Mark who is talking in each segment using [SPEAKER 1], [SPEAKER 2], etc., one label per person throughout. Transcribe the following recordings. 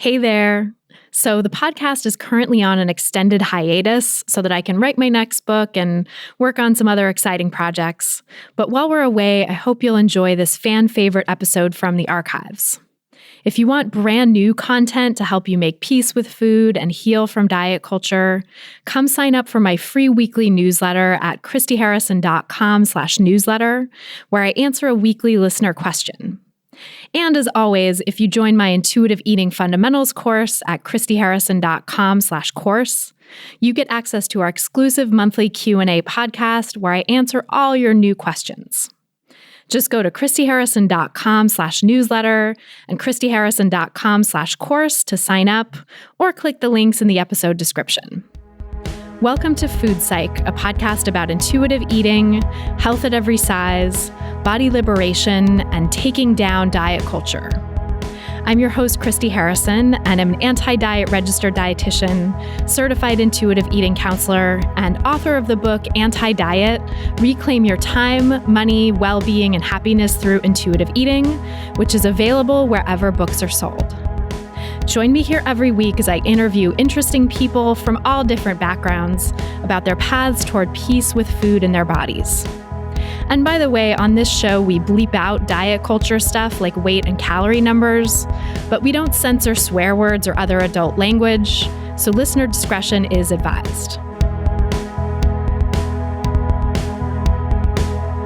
[SPEAKER 1] Hey there. So the podcast is currently on an extended hiatus so that I can write my next book and work on some other exciting projects. But while we're away, I hope you'll enjoy this fan favorite episode from the archives. If you want brand new content to help you make peace with food and heal from diet culture, come sign up for my free weekly newsletter at christyharrison.com/newsletter, where I answer a weekly listener question. And as always, if you join my Intuitive Eating Fundamentals course at christyharrison.com/course, you get access to our exclusive monthly Q&A podcast where I answer all your new questions. Just go to christyharrison.com/newsletter and christyharrison.com/course to sign up, or click the links in the episode description. Welcome to Food Psych, a podcast about intuitive eating, health at every size, body liberation, and taking down diet culture. I'm your host, Christy Harrison, and I'm an anti-diet registered dietitian, certified intuitive eating counselor, and author of the book Anti-Diet: Reclaim Your Time, Money, Well-Being, and Happiness Through Intuitive Eating, which is available wherever books are sold. Join me here every week as I interview interesting people from all different backgrounds about their paths toward peace with food and their bodies. And by the way, on this show, we bleep out diet culture stuff like weight and calorie numbers, but we don't censor swear words or other adult language, so listener discretion is advised.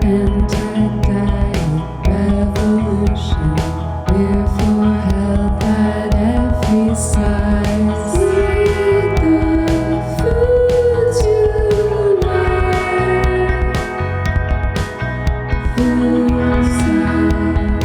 [SPEAKER 2] Anti-diet revolution, we're for health at every size. Eat the foods you like. Food Psych.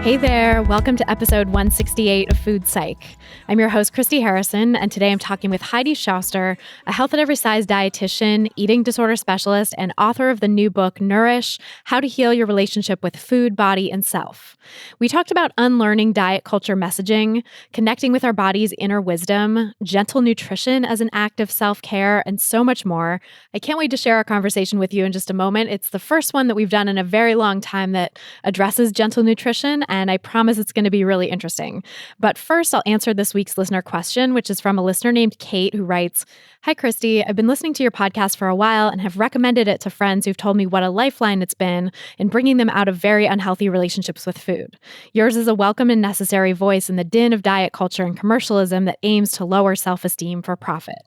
[SPEAKER 1] Hey there, welcome to episode 168 of Food Psych. I'm your host, Christy Harrison, and today I'm talking with Heidi Schauster, a health at every size dietitian, eating disorder specialist, and author of the new book, Nourish: How to Heal Your Relationship with Food, Body, and Self. We talked about unlearning diet culture messaging, connecting with our body's inner wisdom, gentle nutrition as an act of self-care, and so much more. I can't wait to share our conversation with you in just a moment. It's the first one that we've done in a very long time that addresses gentle nutrition, and I promise it's going to be really interesting. But first, I'll answer this week's listener question, which is from a listener named Kate, who writes, "Hi, Christy. I've been listening to your podcast for a while and have recommended it to friends who've told me what a lifeline it's been in bringing them out of very unhealthy relationships with food. Yours is a welcome and necessary voice in the din of diet culture and commercialism that aims to lower self-esteem for profit.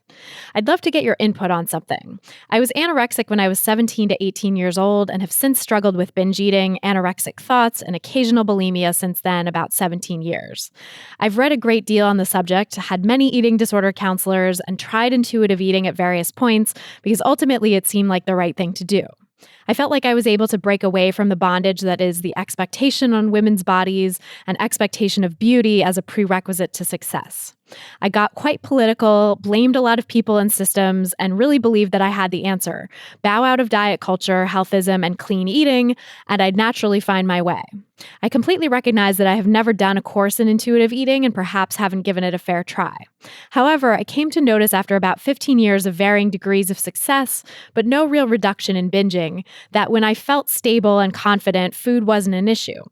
[SPEAKER 1] I'd love to get your input on something. I was anorexic when I was 17 to 18 years old and have since struggled with binge eating, anorexic thoughts, and occasional bulimia since then, about 17 years. I've read a great deal on the subject, had many eating disorder counselors, and tried intuitive eating at various points because ultimately it seemed like the right thing to do. I felt like I was able to break away from the bondage that is the expectation on women's bodies and expectation of beauty as a prerequisite to success. I got quite political, blamed a lot of people and systems, and really believed that I had the answer. Bow out of diet culture, healthism, and clean eating, and I'd naturally find my way. I completely recognize that I have never done a course in intuitive eating and perhaps haven't given it a fair try. However, I came to notice after about 15 years of varying degrees of success, but no real reduction in binging, that when I felt stable and confident, food wasn't an issue.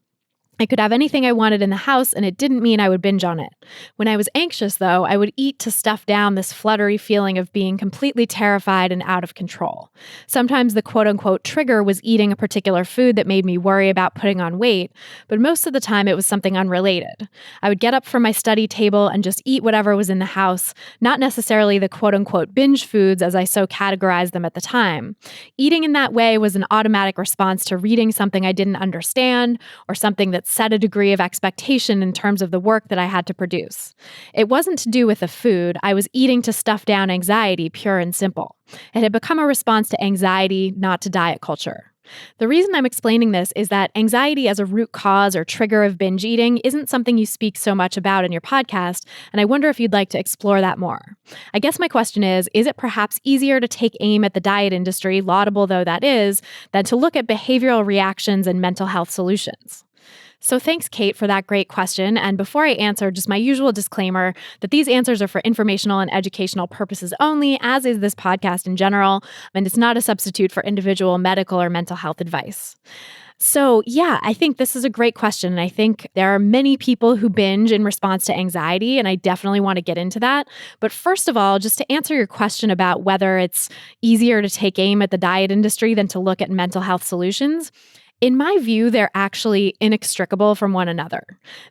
[SPEAKER 1] I could have anything I wanted in the house, and it didn't mean I would binge on it. When I was anxious, though, I would eat to stuff down this fluttery feeling of being completely terrified and out of control. Sometimes the quote-unquote trigger was eating a particular food that made me worry about putting on weight, but most of the time it was something unrelated. I would get up from my study table and just eat whatever was in the house, not necessarily the quote-unquote binge foods as I so categorized them at the time. Eating in that way was an automatic response to reading something I didn't understand or something that set a degree of expectation in terms of the work that I had to produce. It wasn't to do with the food. I was eating to stuff down anxiety, pure and simple. It had become a response to anxiety, not to diet culture. The reason I'm explaining this is that anxiety as a root cause or trigger of binge eating isn't something you speak so much about in your podcast, and I wonder if you'd like to explore that more. I guess my question is it perhaps easier to take aim at the diet industry, laudable though that is, than to look at behavioral reactions and mental health solutions? So thanks, Kate, for that great question. And before I answer, just my usual disclaimer that these answers are for informational and educational purposes only, as is this podcast in general, and it's not a substitute for individual medical or mental health advice. So, yeah, I think this is a great question. And I think there are many people who binge in response to anxiety, and I definitely want to get into that. But first of all, just to answer your question about whether it's easier to take aim at the diet industry than to look at mental health solutions, in my view, they're actually inextricable from one another.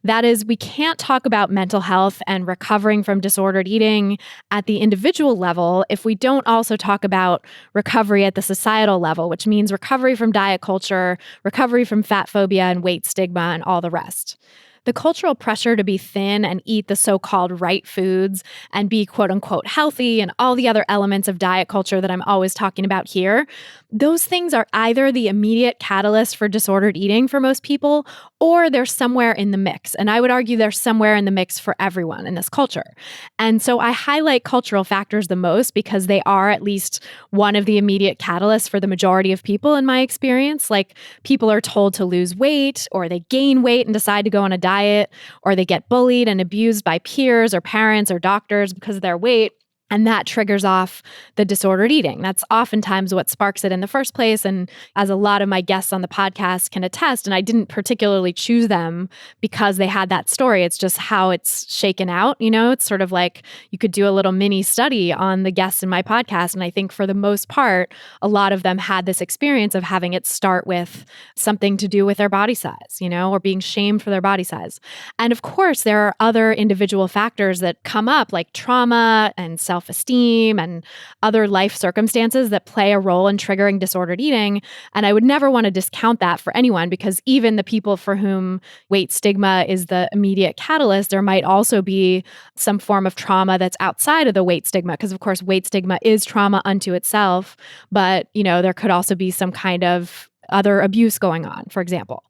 [SPEAKER 1] That is, we can't talk about mental health and recovering from disordered eating at the individual level if we don't also talk about recovery at the societal level, which means recovery from diet culture, recovery from fat phobia and weight stigma, and all the rest. The cultural pressure to be thin and eat the so-called right foods and be quote unquote healthy and all the other elements of diet culture that I'm always talking about here, those things are either the immediate catalyst for disordered eating for most people, or they're somewhere in the mix. And I would argue they're somewhere in the mix for everyone in this culture. And so I highlight cultural factors the most because they are at least one of the immediate catalysts for the majority of people in my experience. Like people are told to lose weight, or they gain weight and decide to go on a diet, or they get bullied and abused by peers or parents or doctors because of their weight. And that triggers off the disordered eating. That's oftentimes what sparks it in the first place. And as a lot of my guests on the podcast can attest, and I didn't particularly choose them because they had that story. It's just how it's shaken out. It's sort of like you could do a little mini study on the guests in my podcast. And I think for the most part, a lot of them had this experience of having it start with something to do with their body size, or being shamed for their body size. And of course, there are other individual factors that come up like trauma and self-esteem and other life circumstances that play a role in triggering disordered eating. And I would never want to discount that for anyone, because even the people for whom weight stigma is the immediate catalyst, there might also be some form of trauma that's outside of the weight stigma. Because of course, weight stigma is trauma unto itself, but there could also be some kind of other abuse going on, for example.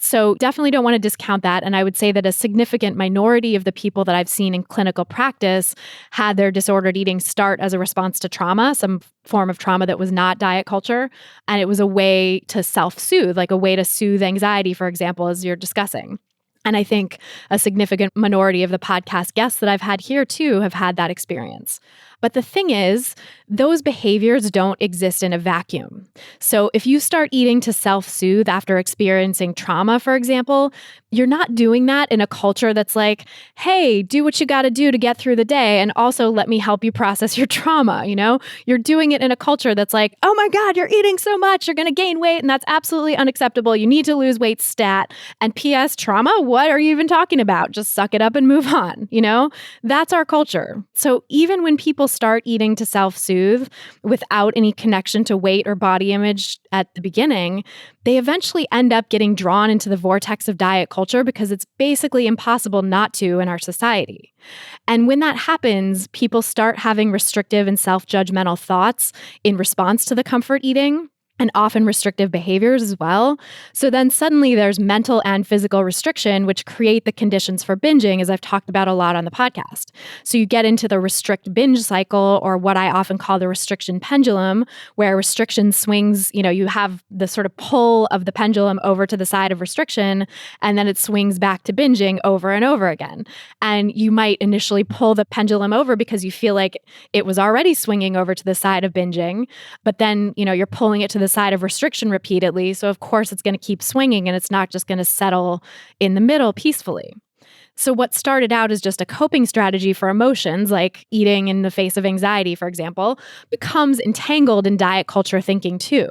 [SPEAKER 1] So definitely don't want to discount that. And I would say that a significant minority of the people that I've seen in clinical practice had their disordered eating start as a response to trauma, some form of trauma that was not diet culture. And it was a way to self-soothe, like a way to soothe anxiety, for example, as you're discussing. And I think a significant minority of the podcast guests that I've had here too have had that experience. But the thing is, those behaviors don't exist in a vacuum. So if you start eating to self-soothe after experiencing trauma, for example, you're not doing that in a culture that's like, hey, do what you got to do to get through the day, and also let me help you process your trauma, You're doing it in a culture that's like, oh my God, you're eating so much, you're going to gain weight, and that's absolutely unacceptable. You need to lose weight stat. And P.S. trauma, what are you even talking about? Just suck it up and move on, That's our culture. So even when people start eating to self-soothe without any connection to weight or body image at the beginning, they eventually end up getting drawn into the vortex of diet culture because it's basically impossible not to in our society. And when that happens, people start having restrictive and self-judgmental thoughts in response to the comfort eating, and often restrictive behaviors as well. So then suddenly there's mental and physical restriction, which create the conditions for binging, as I've talked about a lot on the podcast. So you get into the restrict binge cycle, or what I often call the restriction pendulum, where restriction swings, you have the sort of pull of the pendulum over to the side of restriction, and then it swings back to binging over and over again. And you might initially pull the pendulum over because you feel like it was already swinging over to the side of binging, but then, you're pulling it to the side of restriction repeatedly. So of course it's going to keep swinging, and it's not just going to settle in the middle peacefully. So what started out as just a coping strategy for emotions, like eating in the face of anxiety, for example, becomes entangled in diet culture thinking too.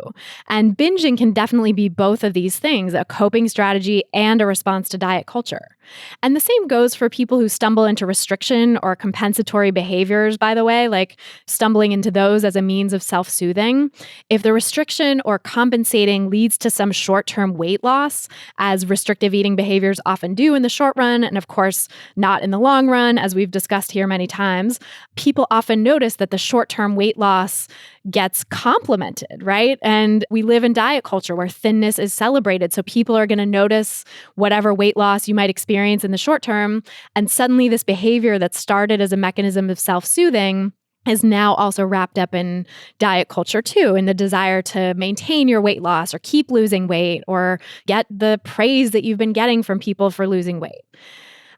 [SPEAKER 1] And binging can definitely be both of these things, a coping strategy and a response to diet culture. And the same goes for people who stumble into restriction or compensatory behaviors, by the way, like stumbling into those as a means of self-soothing. If the restriction or compensating leads to some short-term weight loss, as restrictive eating behaviors often do in the short run, and of course, not in the long run, as we've discussed here many times, people often notice that the short-term weight loss gets complimented, right? And we live in diet culture where thinness is celebrated. So people are going to notice whatever weight loss you might experience in the short term. And suddenly this behavior that started as a mechanism of self-soothing is now also wrapped up in diet culture too, in the desire to maintain your weight loss or keep losing weight or get the praise that you've been getting from people for losing weight.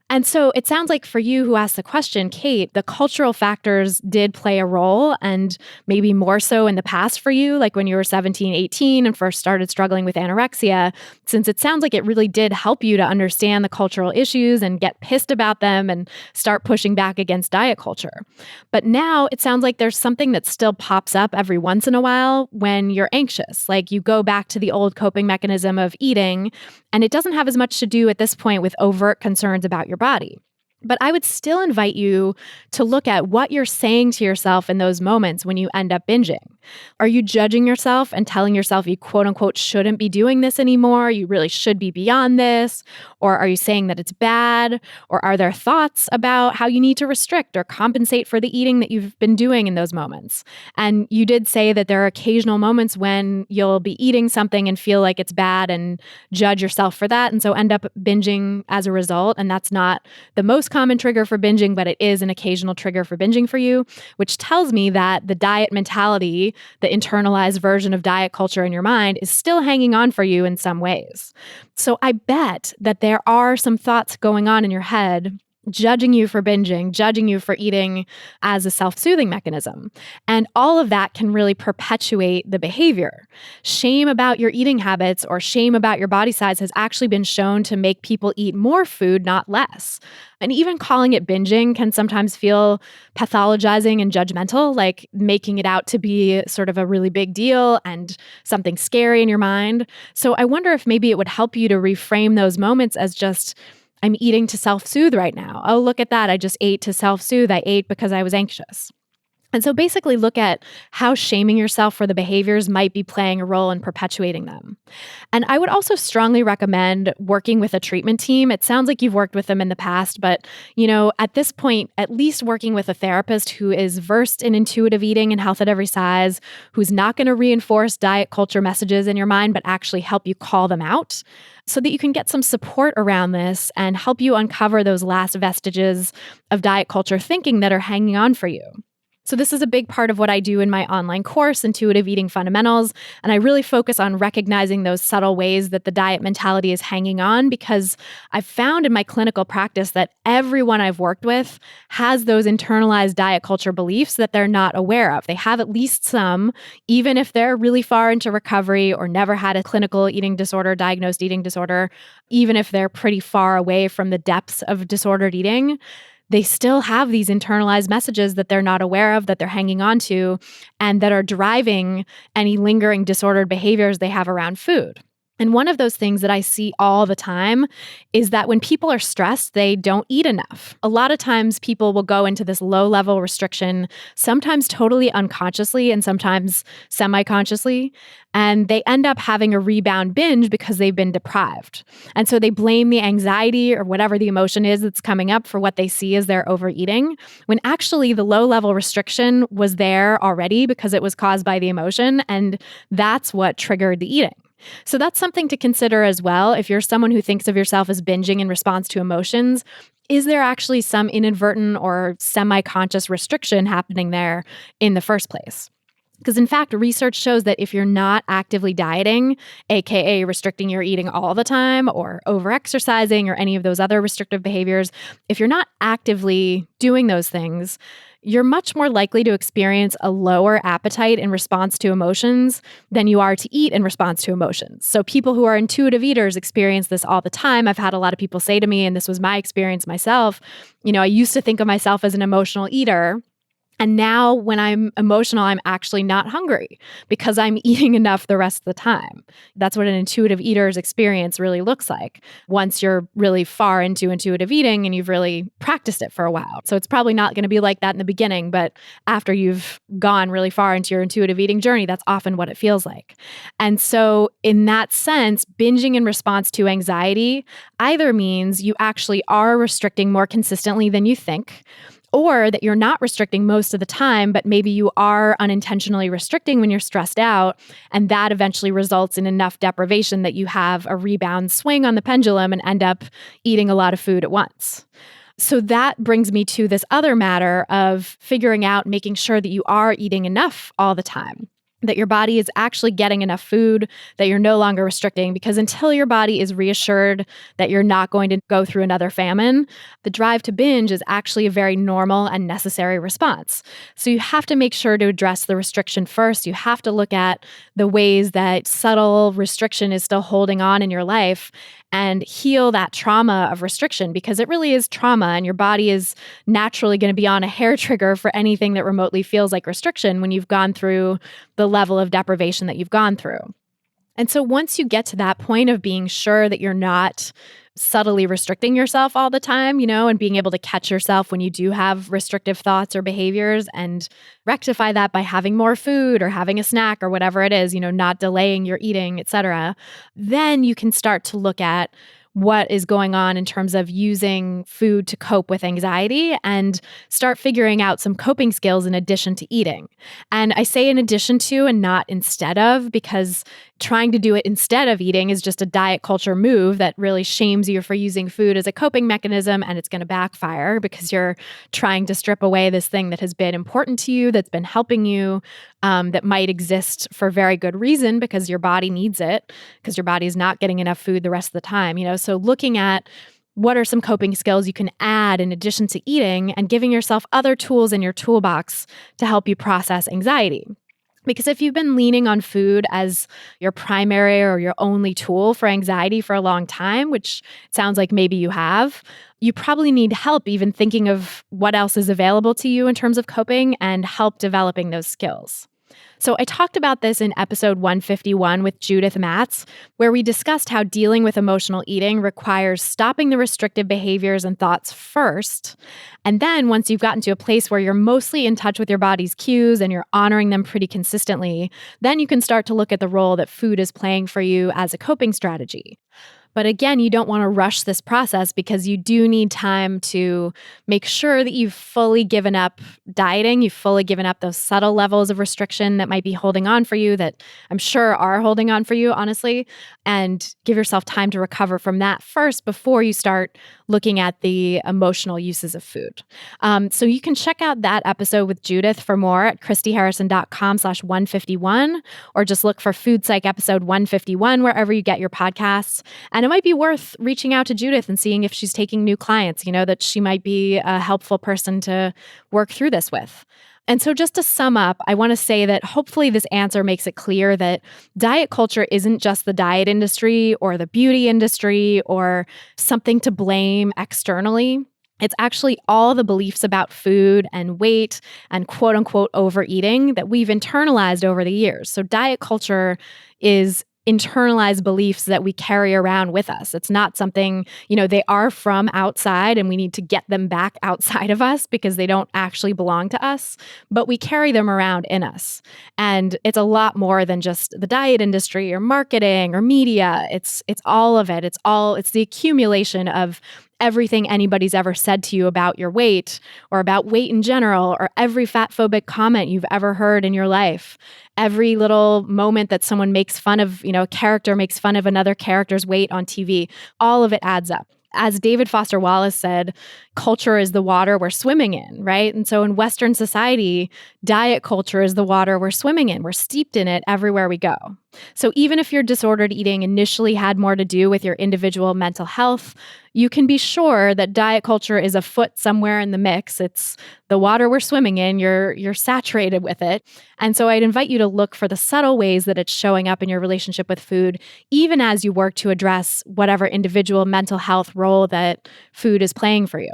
[SPEAKER 1] And so it sounds like for you who asked the question, Kate, the cultural factors did play a role, and maybe more so in the past for you, like when you were 17, 18 and first started struggling with anorexia, since it sounds like it really did help you to understand the cultural issues and get pissed about them and start pushing back against diet culture. But now it sounds like there's something that still pops up every once in a while when you're anxious. Like you go back to the old coping mechanism of eating, and it doesn't have as much to do at this point with overt concerns about your body. But I would still invite you to look at what you're saying to yourself in those moments when you end up binging. Are you judging yourself and telling yourself you quote unquote shouldn't be doing this anymore? You really should be beyond this? Or are you saying that it's bad? Or are there thoughts about how you need to restrict or compensate for the eating that you've been doing in those moments? And you did say that there are occasional moments when you'll be eating something and feel like it's bad and judge yourself for that. And so end up binging as a result. And that's not the most common trigger for binging, but it is an occasional trigger for binging for you, which tells me that the diet mentality, the internalized version of diet culture in your mind, is still hanging on for you in some ways. So I bet that there are some thoughts going on in your head judging you for binging, judging you for eating as a self-soothing mechanism. And all of that can really perpetuate the behavior. Shame about your eating habits or shame about your body size has actually been shown to make people eat more food, not less. And even calling it binging can sometimes feel pathologizing and judgmental, like making it out to be sort of a really big deal and something scary in your mind. So I wonder if maybe it would help you to reframe those moments as just, I'm eating to self-soothe right now. Oh, look at that. I just ate to self-soothe. I ate because I was anxious. And so basically look at how shaming yourself for the behaviors might be playing a role in perpetuating them. And I would also strongly recommend working with a treatment team. It sounds like you've worked with them in the past, but at this point, at least working with a therapist who is versed in intuitive eating and health at every size, who's not going to reinforce diet culture messages in your mind, but actually help you call them out so that you can get some support around this and help you uncover those last vestiges of diet culture thinking that are hanging on for you. So this is a big part of what I do in my online course, Intuitive Eating Fundamentals, and I really focus on recognizing those subtle ways that the diet mentality is hanging on, because I've found in my clinical practice that everyone I've worked with has those internalized diet culture beliefs that they're not aware of. They have at least some, even if they're really far into recovery or never had a clinical eating disorder, diagnosed eating disorder, even if they're pretty far away from the depths of disordered eating. They still have these internalized messages that they're not aware of, that they're hanging on to, and that are driving any lingering disordered behaviors they have around food. And one of those things that I see all the time is that when people are stressed, they don't eat enough. A lot of times people will go into this low-level restriction, sometimes totally unconsciously and sometimes semi-consciously, and they end up having a rebound binge because they've been deprived. And so they blame the anxiety or whatever the emotion is that's coming up for what they see as their overeating, when actually the low-level restriction was there already because it was caused by the emotion, and that's what triggered the eating. So that's something to consider as well. If you're someone who thinks of yourself as binging in response to emotions, is there actually some inadvertent or semi-conscious restriction happening there in the first place? Because in fact, research shows that if you're not actively dieting, aka restricting your eating all the time or overexercising or any of those other restrictive behaviors, if you're not actively doing those things, you're much more likely to experience a lower appetite in response to emotions than you are to eat in response to emotions. So people who are intuitive eaters experience this all the time. I've had a lot of people say to me, and this was my experience myself, I used to think of myself as an emotional eater. And now when I'm emotional, I'm actually not hungry because I'm eating enough the rest of the time. That's what an intuitive eater's experience really looks like once you're really far into intuitive eating and you've really practiced it for a while. So it's probably not going to be like that in the beginning, but after you've gone really far into your intuitive eating journey, that's often what it feels like. And so in that sense, binging in response to anxiety either means you actually are restricting more consistently than you think, or that you're not restricting most of the time, but maybe you are unintentionally restricting when you're stressed out, and that eventually results in enough deprivation that you have a rebound swing on the pendulum and end up eating a lot of food at once. So that brings me to this other matter of figuring out, making sure that you are eating enough all the time. that your body is actually getting enough food, that you're no longer restricting. Because until your body is reassured that you're not going to go through another famine, the drive to binge is actually a very normal and necessary response. So you have to make sure to address the restriction first. You have to look at the ways that subtle restriction is still holding on in your life and heal that trauma of restriction, because it really is trauma, and your body is naturally going to be on a hair trigger for anything that remotely feels like restriction when you've gone through the level of deprivation that you've gone through. And so once you get to that point of being sure that you're not subtly restricting yourself all the time, and being able to catch yourself when you do have restrictive thoughts or behaviors and rectify that by having more food or having a snack or whatever it is, not delaying your eating, etc., then you can start to look at what is going on in terms of using food to cope with anxiety and start figuring out some coping skills in addition to eating. And I say in addition to and not instead of, because trying to do it instead of eating is just a diet culture move that really shames you for using food as a coping mechanism, and it's going to backfire because you're trying to strip away this thing that has been important to you, that's been helping you, that might exist for very good reason because your body needs it, because your body is not getting enough food the rest of the time. So looking at what are some coping skills you can add in addition to eating and giving yourself other tools in your toolbox to help you process anxiety. Because if you've been leaning on food as your primary or your only tool for anxiety for a long time, which sounds like maybe you have, you probably need help even thinking of what else is available to you in terms of coping and help developing those skills. So I talked about this in episode 151 with Judith Matz, where we discussed how dealing with emotional eating requires stopping the restrictive behaviors and thoughts first. And then once you've gotten to a place where you're mostly in touch with your body's cues and you're honoring them pretty consistently, then you can start to look at the role that food is playing for you as a coping strategy. But again, you don't want to rush this process because you do need time to make sure that you've fully given up dieting, you've fully given up those subtle levels of restriction that might be holding on for you, that I'm sure are holding on for you, honestly, and give yourself time to recover from that first before you start looking at the emotional uses of food. So you can check out that episode with Judith for more at christyharrison.com/151, or just look for Food Psych episode 151 wherever you get your podcasts. And it might be worth reaching out to Judith and seeing if she's taking new clients, that she might be a helpful person to work through this with. And so just to sum up, I want to say that hopefully this answer makes it clear that diet culture isn't just the diet industry or the beauty industry or something to blame externally. It's actually all the beliefs about food and weight and quote unquote overeating that we've internalized over the years. So diet culture is internalized beliefs that we carry around with us. It's not something, they are from outside and we need to get them back outside of us because they don't actually belong to us, but we carry them around in us. And it's a lot more than just the diet industry or marketing or media. It's all of it. It's the accumulation of everything anybody's ever said to you about your weight or about weight in general, or every fat phobic comment you've ever heard in your life, every little moment that someone makes fun of, a character makes fun of another character's weight on TV, all of it adds up. As David Foster Wallace said, culture is the water we're swimming in, right? And so in Western society, diet culture is the water we're swimming in. We're steeped in it everywhere we go. So even if your disordered eating initially had more to do with your individual mental health, you can be sure that diet culture is afoot somewhere in the mix. It's the water we're swimming in. You're saturated with it. And so I'd invite you to look for the subtle ways that it's showing up in your relationship with food, even as you work to address whatever individual mental health role that food is playing for you.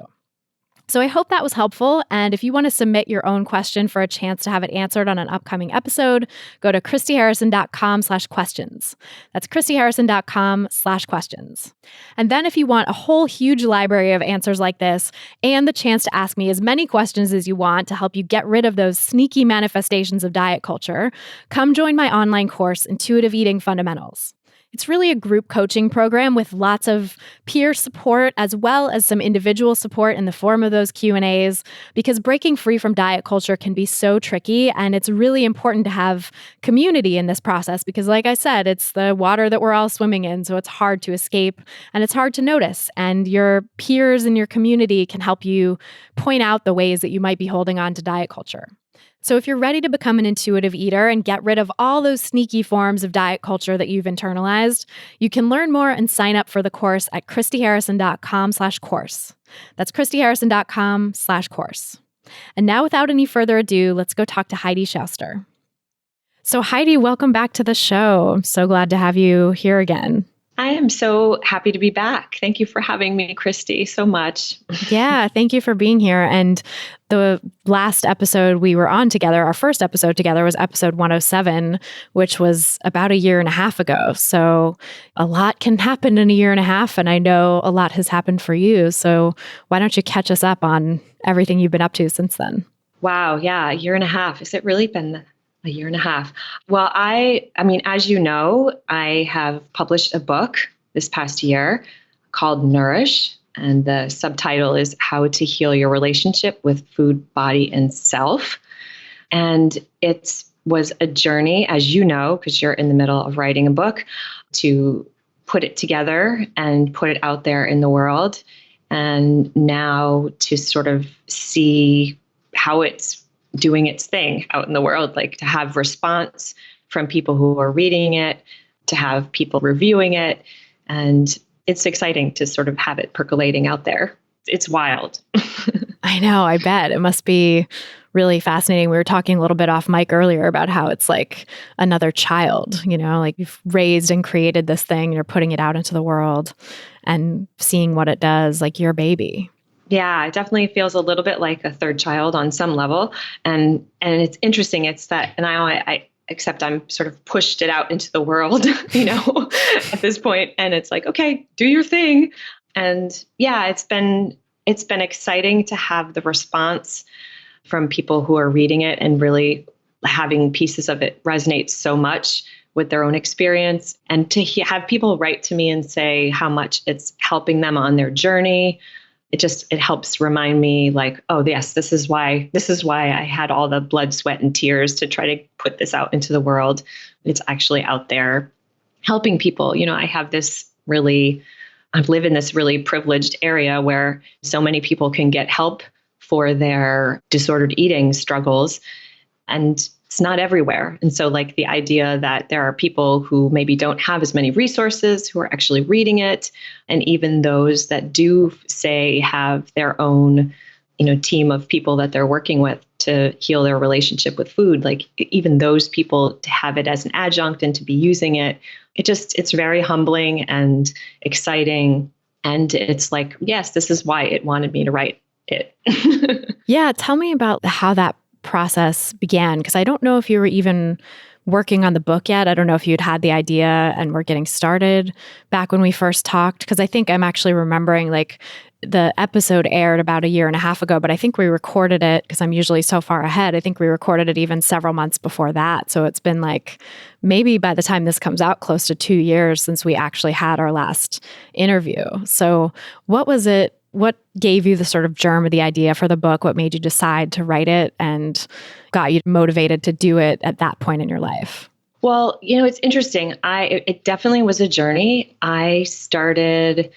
[SPEAKER 1] So I hope that was helpful. And if you want to submit your own question for a chance to have it answered on an upcoming episode, go to christyharrison.com/questions. That's christyharrison.com/questions. And then if you want a whole huge library of answers like this and the chance to ask me as many questions as you want to help you get rid of those sneaky manifestations of diet culture, come join my online course, Intuitive Eating Fundamentals. It's really a group coaching program with lots of peer support as well as some individual support in the form of those Q&As, because breaking free from diet culture can be so tricky, and it's really important to have community in this process because, like I said, it's the water that we're all swimming in, so it's hard to escape and it's hard to notice, and your peers in your community can help you point out the ways that you might be holding on to diet culture. So if you're ready to become an intuitive eater and get rid of all those sneaky forms of diet culture that you've internalized, you can learn more and sign up for the course at christyharrison.com/course. That's christyharrison.com/course. And now, without any further ado, let's go talk to Heidi Schauster. So Heidi, welcome back to the show. I'm so glad to have you here again.
[SPEAKER 3] I am so happy to be back. Thank you for having me, Christy, so much.
[SPEAKER 1] Yeah, thank you for being here. And the last episode we were on together, our first episode together, was episode 107, which was about a year and a half ago. So a lot can happen in a year and a half, and I know a lot has happened for you. So why don't you catch us up on everything you've been up to since then?
[SPEAKER 3] Wow, yeah, a year and a half. Has it really been a year and a half? Well, I mean, as you know, I have published a book this past year called Nourish, and the subtitle is How to Heal Your Relationship with Food, Body, and Self. And it was a journey, as you know, because you're in the middle of writing a book, to put it together and put it out there in the world. And now to sort of see how it's doing its thing out in the world, like to have response from people who are reading it, to have people reviewing it. And it's exciting to sort of have it percolating out there. It's wild.
[SPEAKER 1] I know, I bet. It must be really fascinating. We were talking a little bit off mic earlier about how it's like another child, like you've raised and created this thing, you're putting it out into the world and seeing what it does, like your baby.
[SPEAKER 3] Yeah, it definitely feels a little bit like a third child on some level. And it's interesting. It's that, and I except I'm sort of pushed it out into the world, at this point. And it's like, okay, do your thing. And yeah, it's been exciting to have the response from people who are reading it and really having pieces of it resonate so much with their own experience, and to have people write to me and say how much it's helping them on their journey. It helps remind me like, oh yes, this is why I had all the blood, sweat, and tears to try to put this out into the world. It's actually out there helping people. I live in this really privileged area where so many people can get help for their disordered eating struggles, and it's not everywhere. And so like the idea that there are people who maybe don't have as many resources who are actually reading it, and even those that do say have their own, team of people that they're working with to heal their relationship with food, like even those people to have it as an adjunct and to be using it, it's very humbling and exciting. And it's like, yes, this is why it wanted me to write it.
[SPEAKER 1] Yeah. Tell me about how that process began, because I don't know if you were even working on the book yet. I don't know if you'd had the idea and were getting started back when we first talked, because I think I'm actually remembering like the episode aired about a year and a half ago, but I think we recorded it, because I'm usually so far ahead, I think we recorded it even several months before that. So it's been like maybe by the time this comes out, close to 2 years since we actually had our last interview. So what was it? What gave you the sort of germ of the idea for the book? What made you decide to write it and got you motivated to do it at that point in your life?
[SPEAKER 3] Well, it's interesting. It definitely was a journey. I started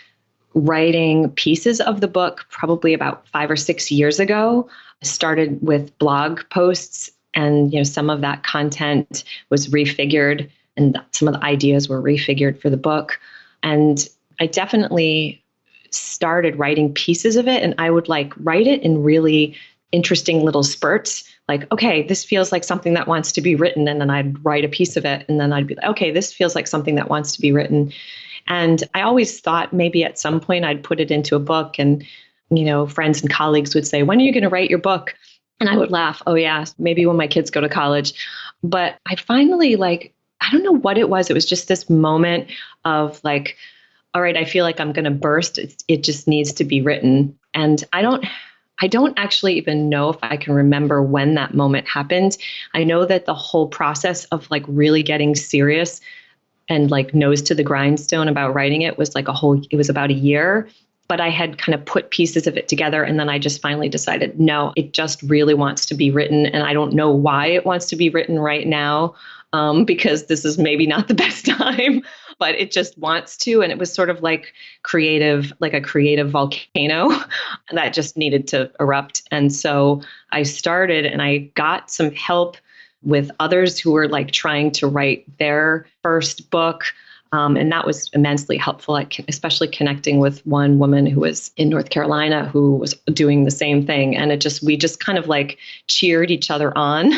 [SPEAKER 3] writing pieces of the book probably about 5 or 6 years ago. I started with blog posts, and some of that content was refigured, and some of the ideas were refigured for the book. And I definitely started writing pieces of it, and I would like write it in really interesting little spurts. Like, okay, this feels like something that wants to be written. And then I'd write a piece of it. And then I'd be like, okay, this feels like something that wants to be written. And I always thought maybe at some point I'd put it into a book, and, friends and colleagues would say, when are you going to write your book? And I would laugh. Oh yeah, maybe when my kids go to college. But I finally I don't know what it was. It was just this moment of like, all right, I feel like I'm going to burst. It just needs to be written. And I don't actually even know if I can remember when that moment happened. I know that the whole process of like really getting serious and like nose to the grindstone about writing it was it was about a year. But I had kind of put pieces of it together, and then I just finally decided, no, it just really wants to be written. And I don't know why it wants to be written right now, because this is maybe not the best time. but it just wants to. And it was sort of like a creative volcano that just needed to erupt. And so I started and I got some help with others who were like trying to write their first book. And that was immensely helpful, especially connecting with one woman who was in North Carolina who was doing the same thing. And we just kind of like cheered each other on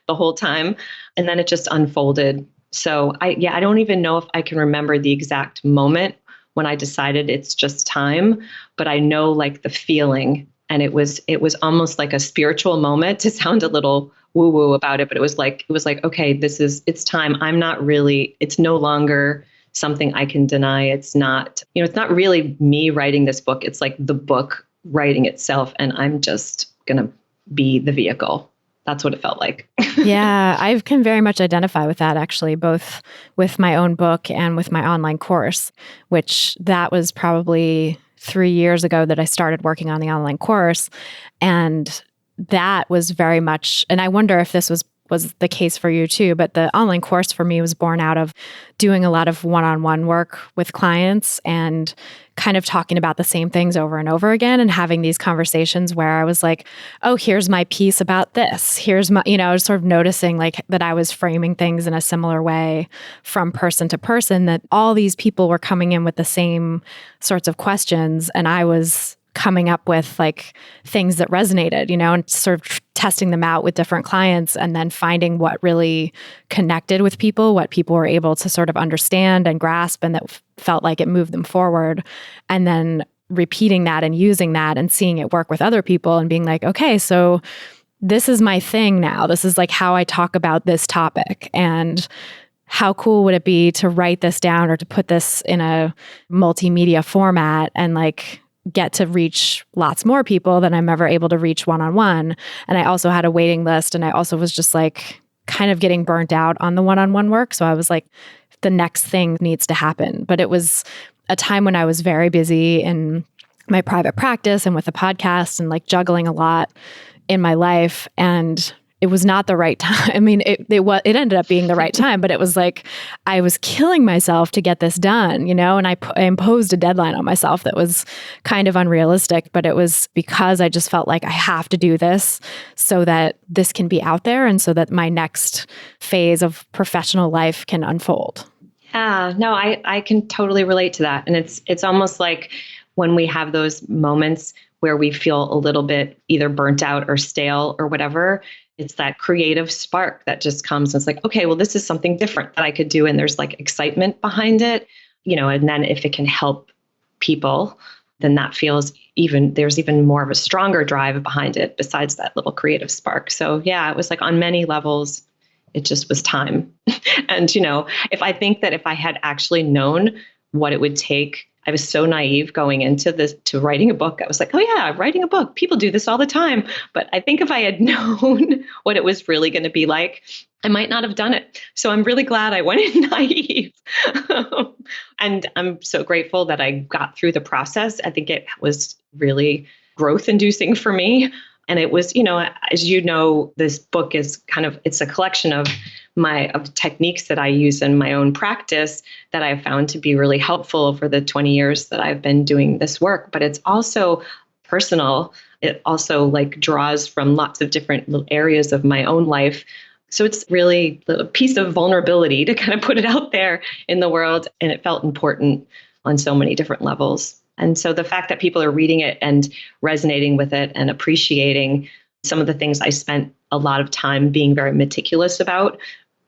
[SPEAKER 3] the whole time. And then it just unfolded. So I don't even know if I can remember the exact moment when I decided it's just time, but I know like the feeling. And it was almost like a spiritual moment, to sound a little woo-woo about it, but it was like, okay, it's time. It's no longer something I can deny. It's not really me writing this book. It's like the book writing itself, and I'm just going to be the vehicle. That's what it felt like.
[SPEAKER 1] Yeah, I can very much identify with that, actually, both with my own book and with my online course, which that was probably 3 years ago that I started working on the online course. And that was very much, and I wonder if this was the case for you too, but the online course for me was born out of doing a lot of one-on-one work with clients and kind of talking about the same things over and over again and having these conversations where I was like, oh, here's my piece about this. Here's my, I was sort of noticing like that I was framing things in a similar way from person to person, that all these people were coming in with the same sorts of questions. And I was coming up with like things that resonated, and sort of testing them out with different clients and then finding what really connected with people, what people were able to sort of understand and grasp, and that felt like it moved them forward. And then repeating that and using that and seeing it work with other people and being like, okay, so this is my thing now. This is like how I talk about this topic. And how cool would it be to write this down or to put this in a multimedia format and like get to reach lots more people than I'm ever able to reach one-on-one. And I also had a waiting list, and I also was just like kind of getting burnt out on the one-on-one work. So I was like, the next thing needs to happen. But it was a time when I was very busy in my private practice and with the podcast and like juggling a lot in my life. And it was not the right time. I mean, it ended up being the right time, but it was like I was killing myself to get this done, and I imposed a deadline on myself that was kind of unrealistic, but it was because I just felt like I have to do this so that this can be out there and so that my next phase of professional life can unfold.
[SPEAKER 3] Yeah, no, I can totally relate to that. And it's almost like when we have those moments where we feel a little bit either burnt out or stale or whatever, it's that creative spark that just comes and it's like, okay, well, this is something different that I could do. And there's like excitement behind it, and then if it can help people, then that there's even more of a stronger drive behind it besides that little creative spark. So yeah, it was like on many levels, it just was time. And, if I had actually known what it would take, I was so naive going into to writing a book. I was like, oh yeah, writing a book. People do this all the time. But I think if I had known what it was really going to be like, I might not have done it. So I'm really glad I went in naive. And I'm so grateful that I got through the process. I think it was really growth inducing for me. And it was, as you know, this book is it's a collection of techniques that I use in my own practice that I've found to be really helpful for the 20 years that I've been doing this work. But it's also personal. It also like draws from lots of different little areas of my own life. So it's really a piece of vulnerability to kind of put it out there in the world. And it felt important on so many different levels. And so the fact that people are reading it and resonating with it and appreciating some of the things I spent a lot of time being very meticulous about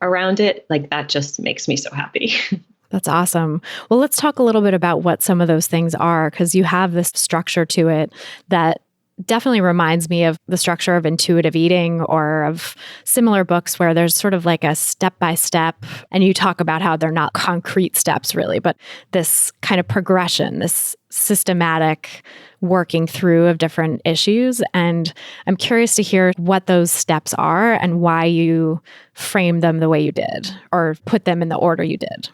[SPEAKER 3] around it, like that just makes me so happy.
[SPEAKER 1] That's awesome. Well, let's talk a little bit about what some of those things are, because you have this structure to it that definitely reminds me of the structure of intuitive eating or of similar books where there's sort of like a step-by-step, and you talk about how they're not concrete steps really, but this kind of progression, this systematic working through of different issues. And I'm curious to hear what those steps are and why you frame them the way you did or put them in the order you did.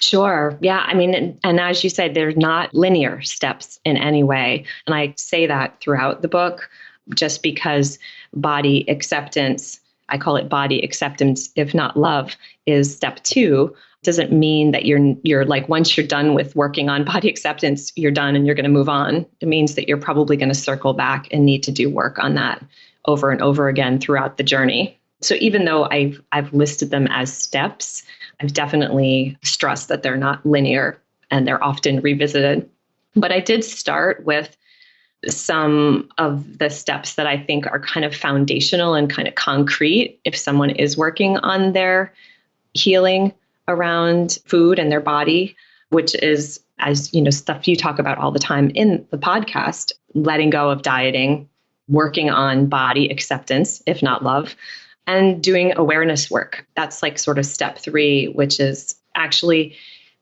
[SPEAKER 3] Sure. Yeah. I mean, and as you said, they're not linear steps in any way. And I say that throughout the book, just because body acceptance, I call it body acceptance, if not love, is step 2. Doesn't mean that you're like, once you're done with working on body acceptance, you're done and you're going to move on. It means that you're probably going to circle back and need to do work on that over and over again throughout the journey. So even though I've listed them as steps, I've definitely stressed that they're not linear and they're often revisited. But I did start with some of the steps that I think are kind of foundational and kind of concrete if someone is working on their healing around food and their body, which is, as you know, stuff you talk about all the time in the podcast, letting go of dieting, working on body acceptance, if not love, and doing awareness work. That's like sort of step 3, which is actually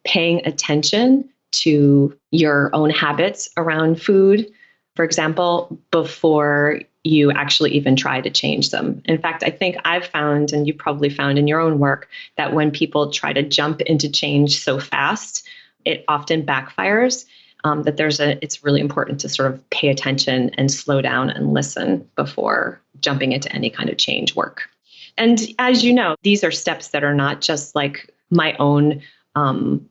[SPEAKER 3] paying attention to your own habits around food, for example, before you actually even try to change them. In fact, I think I've found, and you probably found in your own work, that when people try to jump into change so fast, it often backfires. It's really important to sort of pay attention and slow down and listen before jumping into any kind of change work. And as you know, these are steps that are not just like my own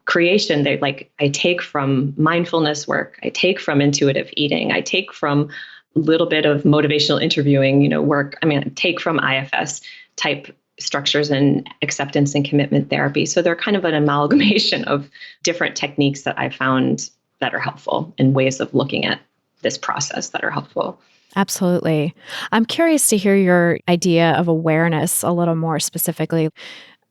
[SPEAKER 3] creation. I take from mindfulness work, I take from intuitive eating, I take from a little bit of motivational interviewing, work. I take from IFS type structures and acceptance and commitment therapy. So they're kind of an amalgamation of different techniques that I found that are helpful and ways of looking at this process that are helpful.
[SPEAKER 1] Absolutely. I'm curious to hear your idea of awareness a little more specifically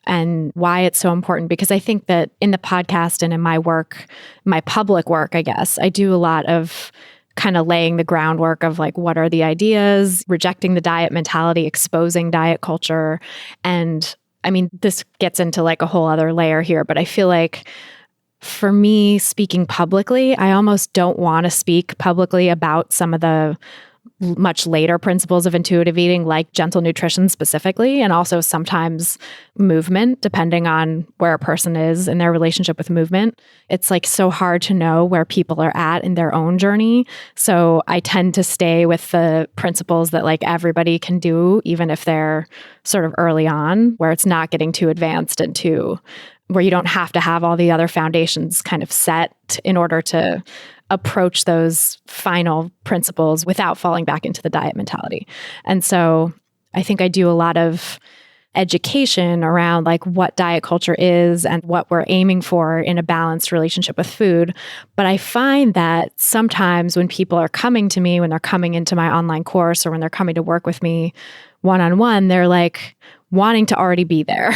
[SPEAKER 1] and why it's so important, because I think that in the podcast and in my work, my public work, I guess, I do a lot of kind of laying the groundwork of like, what are the ideas, rejecting the diet mentality, exposing diet culture. And this gets into like a whole other layer here, but I feel like for me, speaking publicly, I almost don't want to speak publicly about some of the much later principles of intuitive eating, like gentle nutrition specifically, and also sometimes movement, depending on where a person is in their relationship with movement. It's like so hard to know where people are at in their own journey. So I tend to stay with the principles that like everybody can do, even if they're sort of early on, where it's not getting too advanced and where you don't have to have all the other foundations kind of set in order to approach those final principles without falling back into the diet mentality. And so I think I do a lot of education around like what diet culture is and what we're aiming for in a balanced relationship with food. But I find that sometimes when people are coming to me, when they're coming into my online course or when they're coming to work with me one-on-one, they're like wanting to already be there,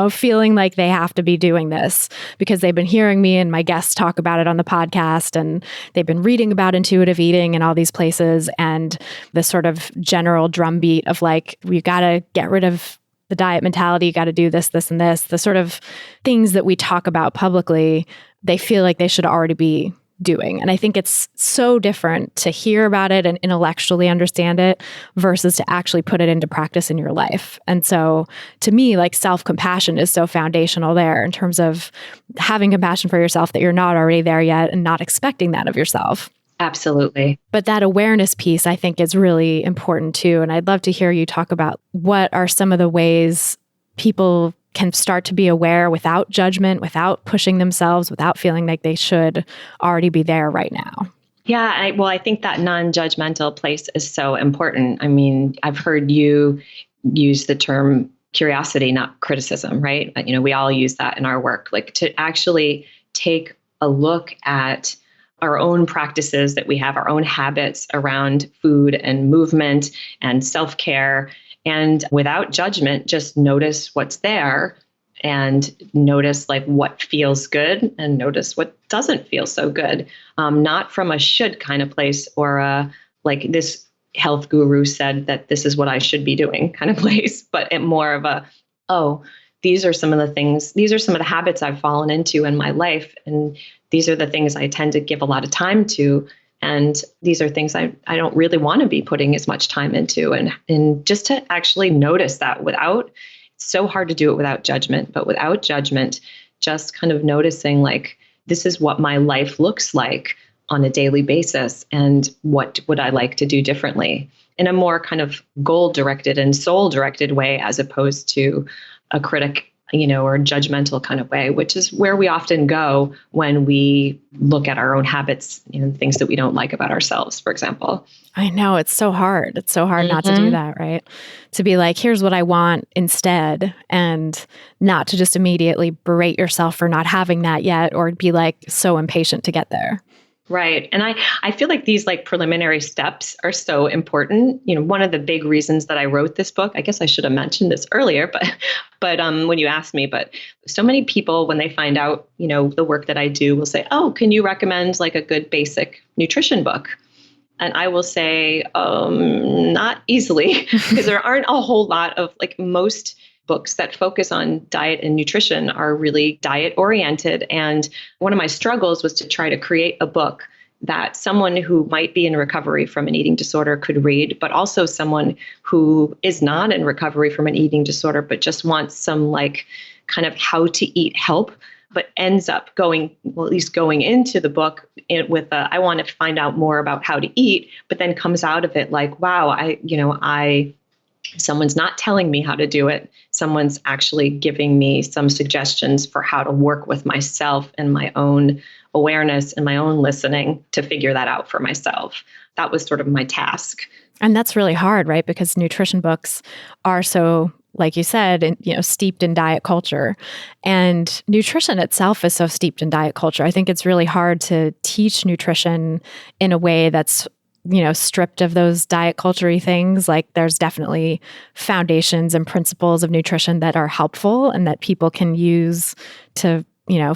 [SPEAKER 1] feeling like they have to be doing this because they've been hearing me and my guests talk about it on the podcast, and they've been reading about intuitive eating in all these places, and the sort of general drumbeat of like, we got to get rid of the diet mentality, you got to do this, this, and this, the sort of things that we talk about publicly, they feel like they should already be doing. And I think it's so different to hear about it and intellectually understand it versus to actually put it into practice in your life. And so to me, like self-compassion is so foundational there in terms of having compassion for yourself that you're not already there yet and not expecting that of yourself.
[SPEAKER 3] Absolutely.
[SPEAKER 1] But that awareness piece, I think, is really important too. And I'd love to hear you talk about what are some of the ways people can start to be aware without judgment, without pushing themselves, without feeling like they should already be there right now.
[SPEAKER 3] Yeah, I think that non-judgmental place is so important. I've heard you use the term curiosity, not criticism, right? We all use that in our work, like to actually take a look at our own practices that we have, our own habits around food and movement and self-care. And without judgment, just notice what's there and notice like what feels good and notice what doesn't feel so good. Not from a should kind of place or like this health guru said that this is what I should be doing kind of place, but more of these are some of the habits I've fallen into in my life. And these are the things I tend to give a lot of time to. And these are things I don't really want to be putting as much time into. And just to actually notice that it's so hard to do it without judgment, but without judgment, just kind of noticing like, this is what my life looks like on a daily basis. And what would I like to do differently in a more kind of goal-directed and soul-directed way, as opposed to a critic or judgmental kind of way, which is where we often go when we look at our own habits and things that we don't like about ourselves, for example.
[SPEAKER 1] I know, it's so hard. It's so hard not to do that, right? To be like, here's what I want instead, and not to just immediately berate yourself for not having that yet, or be like so impatient to get there.
[SPEAKER 3] Right. And I feel like these like preliminary steps are so important. One of the big reasons that I wrote this book, I guess I should have mentioned this earlier, but when you asked me, but so many people, when they find out, the work that I do, will say, oh, can you recommend like a good basic nutrition book? And I will say, not easily, because there aren't a whole lot of like most books that focus on diet and nutrition are really diet oriented. And one of my struggles was to try to create a book that someone who might be in recovery from an eating disorder could read, but also someone who is not in recovery from an eating disorder, but just wants some like kind of how to eat help, but ends up going into the book with I want to find out more about how to eat, but then comes out of it like, wow, someone's not telling me how to do it. Someone's actually giving me some suggestions for how to work with myself and my own awareness and my own listening to figure that out for myself. That was sort of my task.
[SPEAKER 1] And that's really hard, right? Because nutrition books are so, like you said, steeped in diet culture. And nutrition itself is so steeped in diet culture. I think it's really hard to teach nutrition in a way that's stripped of those diet culture-y things. Like there's definitely foundations and principles of nutrition that are helpful and that people can use to,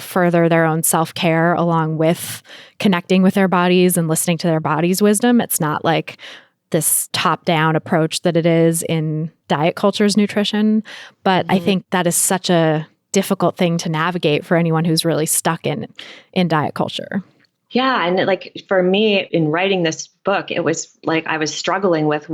[SPEAKER 1] further their own self-care along with connecting with their bodies and listening to their body's wisdom. It's not like this top-down approach that it is in diet culture's nutrition. But I think that is such a difficult thing to navigate for anyone who's really stuck in diet culture.
[SPEAKER 3] Yeah. And like for me in writing this book, it was like I was struggling with,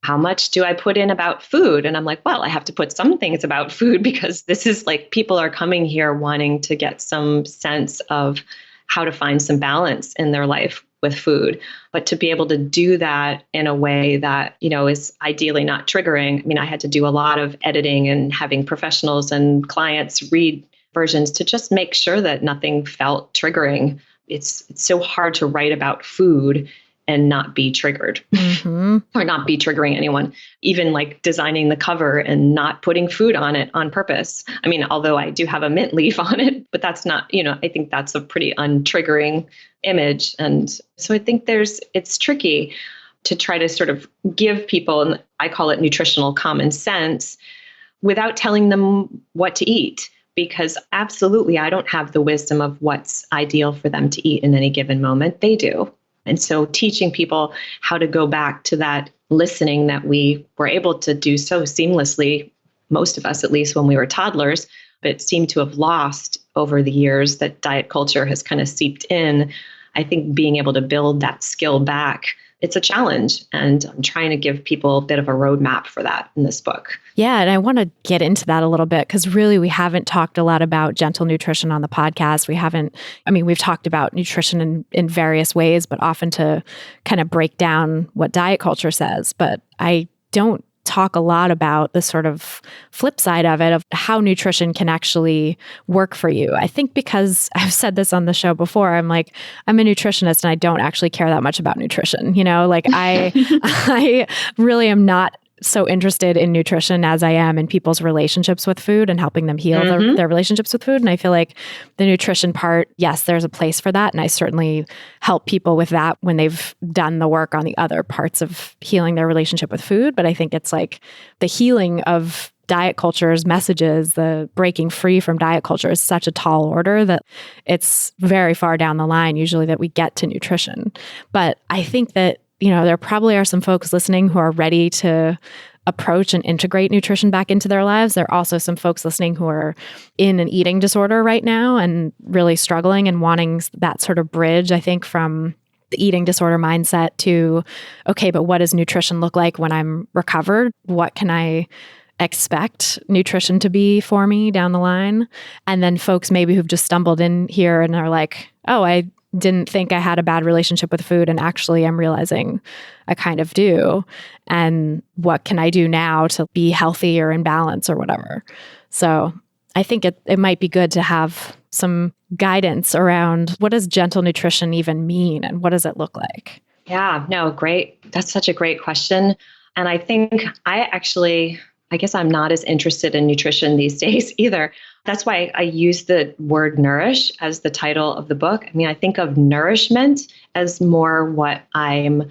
[SPEAKER 3] how much do I put in about food? And I'm like, well, I have to put some things about food because this is like people are coming here wanting to get some sense of how to find some balance in their life with food. But to be able to do that in a way that, is ideally not triggering. I mean, I had to do a lot of editing and having professionals and clients read versions to just make sure that nothing felt triggering. It's so hard to write about food and not be triggered or not be triggering anyone. Even like designing the cover and not putting food on it on purpose. I mean, although I do have a mint leaf on it, but that's not, I think that's a pretty untriggering image. And so I think it's tricky to try to sort of give people, and I call it nutritional common sense, without telling them what to eat. Because absolutely, I don't have the wisdom of what's ideal for them to eat in any given moment. They do. And so teaching people how to go back to that listening that we were able to do so seamlessly, most of us, at least when we were toddlers, but seem to have lost over the years that diet culture has kind of seeped in. I think being able to build that skill back, it's a challenge. And I'm trying to give people a bit of a roadmap for that in this book.
[SPEAKER 1] Yeah. And I want to get into that a little bit because really we haven't talked a lot about gentle nutrition on the podcast. We've talked about nutrition in various ways, but often to kind of break down what diet culture says. But I don't talk a lot about the sort of flip side of it, of how nutrition can actually work for you. I think because I've said this on the show before, I'm a nutritionist and I don't actually care that much about nutrition. I really am not so interested in nutrition as I am in people's relationships with food and helping them heal their relationships with food. And I feel like the nutrition part, yes, there's a place for that. And I certainly help people with that when they've done the work on the other parts of healing their relationship with food. But I think it's like the healing of diet culture's messages, the breaking free from diet culture is such a tall order that it's very far down the line usually that we get to nutrition. But I think that there probably are some folks listening who are ready to approach and integrate nutrition back into their lives. There are also some folks listening who are in an eating disorder right now and really struggling and wanting that sort of bridge, I think, from the eating disorder mindset to, okay, but what does nutrition look like when I'm recovered? What can I expect nutrition to be for me down the line? And then folks maybe who've just stumbled in here and are like, oh, I didn't think I had a bad relationship with food, and actually I'm realizing I kind of do. And what can I do now to be healthy or in balance or whatever? So I think it might be good to have some guidance around what does gentle nutrition even mean and what does it look like?
[SPEAKER 3] Yeah, no, great. That's such a great question. And I think I guess I'm not as interested in nutrition these days either. That's why I use the word nourish as the title of the book. I mean, I think of nourishment as more what I'm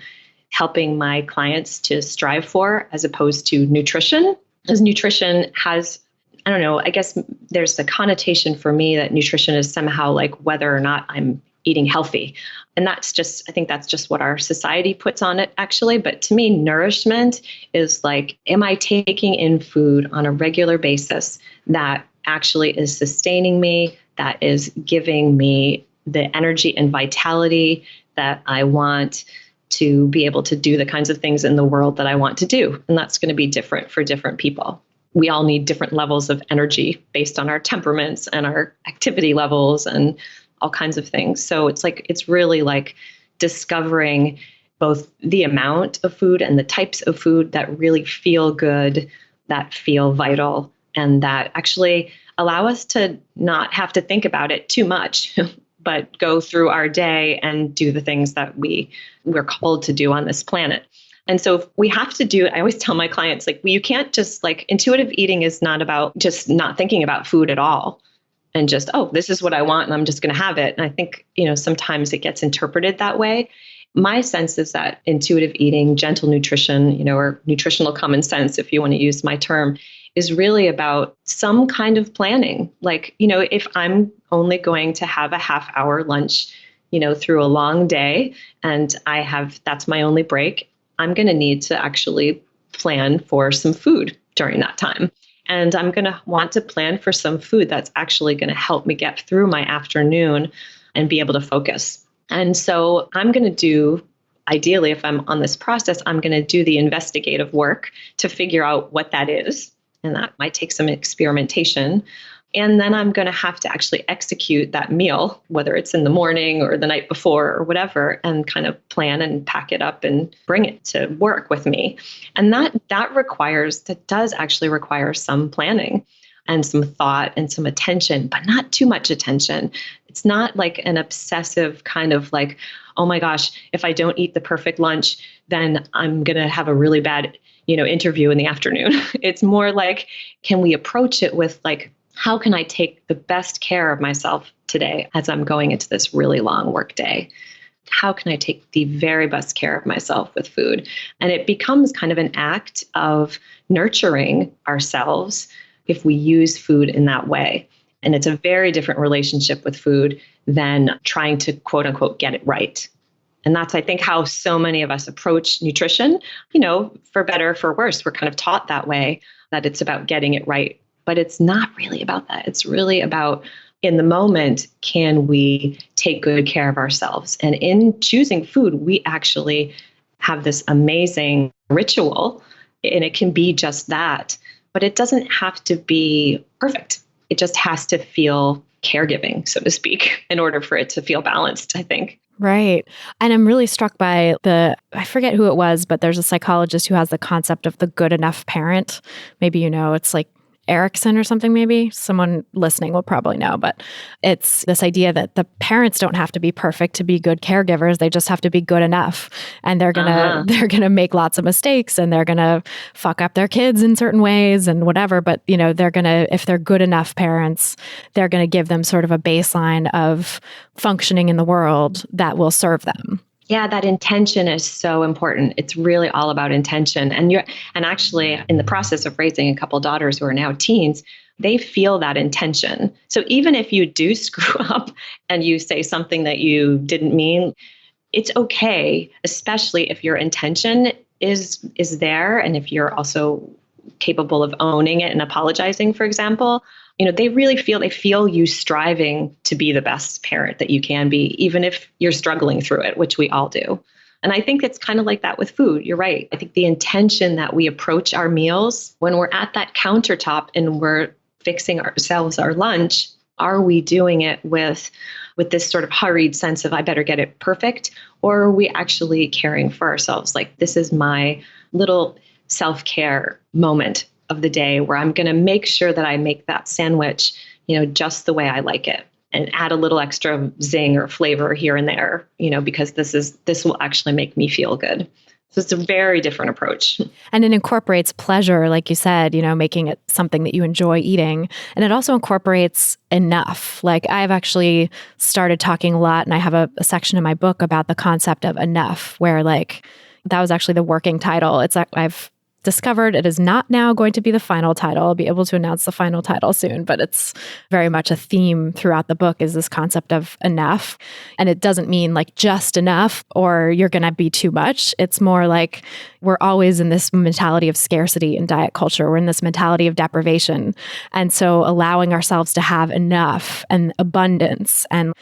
[SPEAKER 3] helping my clients to strive for as opposed to nutrition. As nutrition has, I don't know, I guess there's the connotation for me that nutrition is somehow like whether or not I'm eating healthy. And I think that's just what our society puts on it, actually. But to me, nourishment is like, am I taking in food on a regular basis that actually is sustaining me, that is giving me the energy and vitality that I want to be able to do the kinds of things in the world that I want to do? And that's going to be different for different people. We all need different levels of energy based on our temperaments and our activity levels and all kinds of things. So it's really like discovering both the amount of food and the types of food that really feel good, that feel vital, and that actually allow us to not have to think about it too much, but go through our day and do the things that we're called to do on this planet. And so if we have to do it, I always tell my clients, like, well, you can't just intuitive eating is not about just not thinking about food at all. And just, oh, this is what I want and I'm just going to have it. And I think, sometimes it gets interpreted that way. My sense is that intuitive eating, gentle nutrition, or nutritional common sense, if you want to use my term, is really about some kind of planning. Like, if I'm only going to have a half hour lunch, through a long day and that's my only break, I'm going to need to actually plan for some food during that time. And I'm going to want to plan for some food that's actually going to help me get through my afternoon and be able to focus. And so I'm going to do, ideally, if I'm on this process, I'm going to do the investigative work to figure out what that is. And that might take some experimentation. And then I'm going to have to actually execute that meal, whether it's in the morning or the night before or whatever, and kind of plan and pack it up and bring it to work with me. And that does actually require some planning and some thought and some attention, but not too much attention. It's not like an obsessive kind of like, oh my gosh, if I don't eat the perfect lunch, then I'm going to have a really bad, interview in the afternoon. It's more like, can we approach it with like, how can I take the best care of myself today as I'm going into this really long work day? How can I take the very best care of myself with food? And it becomes kind of an act of nurturing ourselves if we use food in that way. And it's a very different relationship with food than trying to, quote unquote, get it right. And that's, I think, how so many of us approach nutrition, for better or for worse. We're kind of taught that way, that it's about getting it right. But it's not really about that. It's really about, in the moment, can we take good care of ourselves? And in choosing food, we actually have this amazing ritual, and it can be just that. But it doesn't have to be perfect. It just has to feel caregiving, so to speak, in order for it to feel balanced, I think.
[SPEAKER 1] Right. And I'm really struck by I forget who it was, but there's a psychologist who has the concept of the good enough parent. Maybe it's like Erickson or something, maybe someone listening will probably know, but it's this idea that the parents don't have to be perfect to be good caregivers. They just have to be good enough. And they're going to make lots of mistakes and they're going to fuck up their kids in certain ways and whatever. But, if they're good enough parents, they're going to give them sort of a baseline of functioning in the world that will serve them.
[SPEAKER 3] Yeah, that intention is so important. It's really all about intention. And actually, in the process of raising a couple daughters who are now teens, they feel that intention. So even if you do screw up and you say something that you didn't mean, it's okay, especially if your intention is there, and if you're also capable of owning it and apologizing, for example. They really feel you striving to be the best parent that you can be, even if you're struggling through it, which we all do. And I think it's kind of like that with food. You're right. I think the intention that we approach our meals when we're at that countertop and we're fixing ourselves our lunch, are we doing it with with this sort of hurried sense of I better get it perfect? Or are we actually caring for ourselves? Like, this is my little self-care moment of the day where I'm going to make sure that I make that sandwich, just the way I like it, and add a little extra zing or flavor here and there, because this will actually make me feel good. So it's a very different approach.
[SPEAKER 1] And it incorporates pleasure, like you said, making it something that you enjoy eating. And it also incorporates enough. Like, I've actually started talking a lot, and I have a section in my book about the concept of enough, where like that was actually the working title. It's like I've discovered it is not now going to be the final title. I'll be able to announce the final title soon, but it's very much a theme throughout the book, is this concept of enough. And it doesn't mean like just enough or you're going to be too much. It's more like we're always in this mentality of scarcity in diet culture. We're in this mentality of deprivation. And so allowing ourselves to have enough and abundance and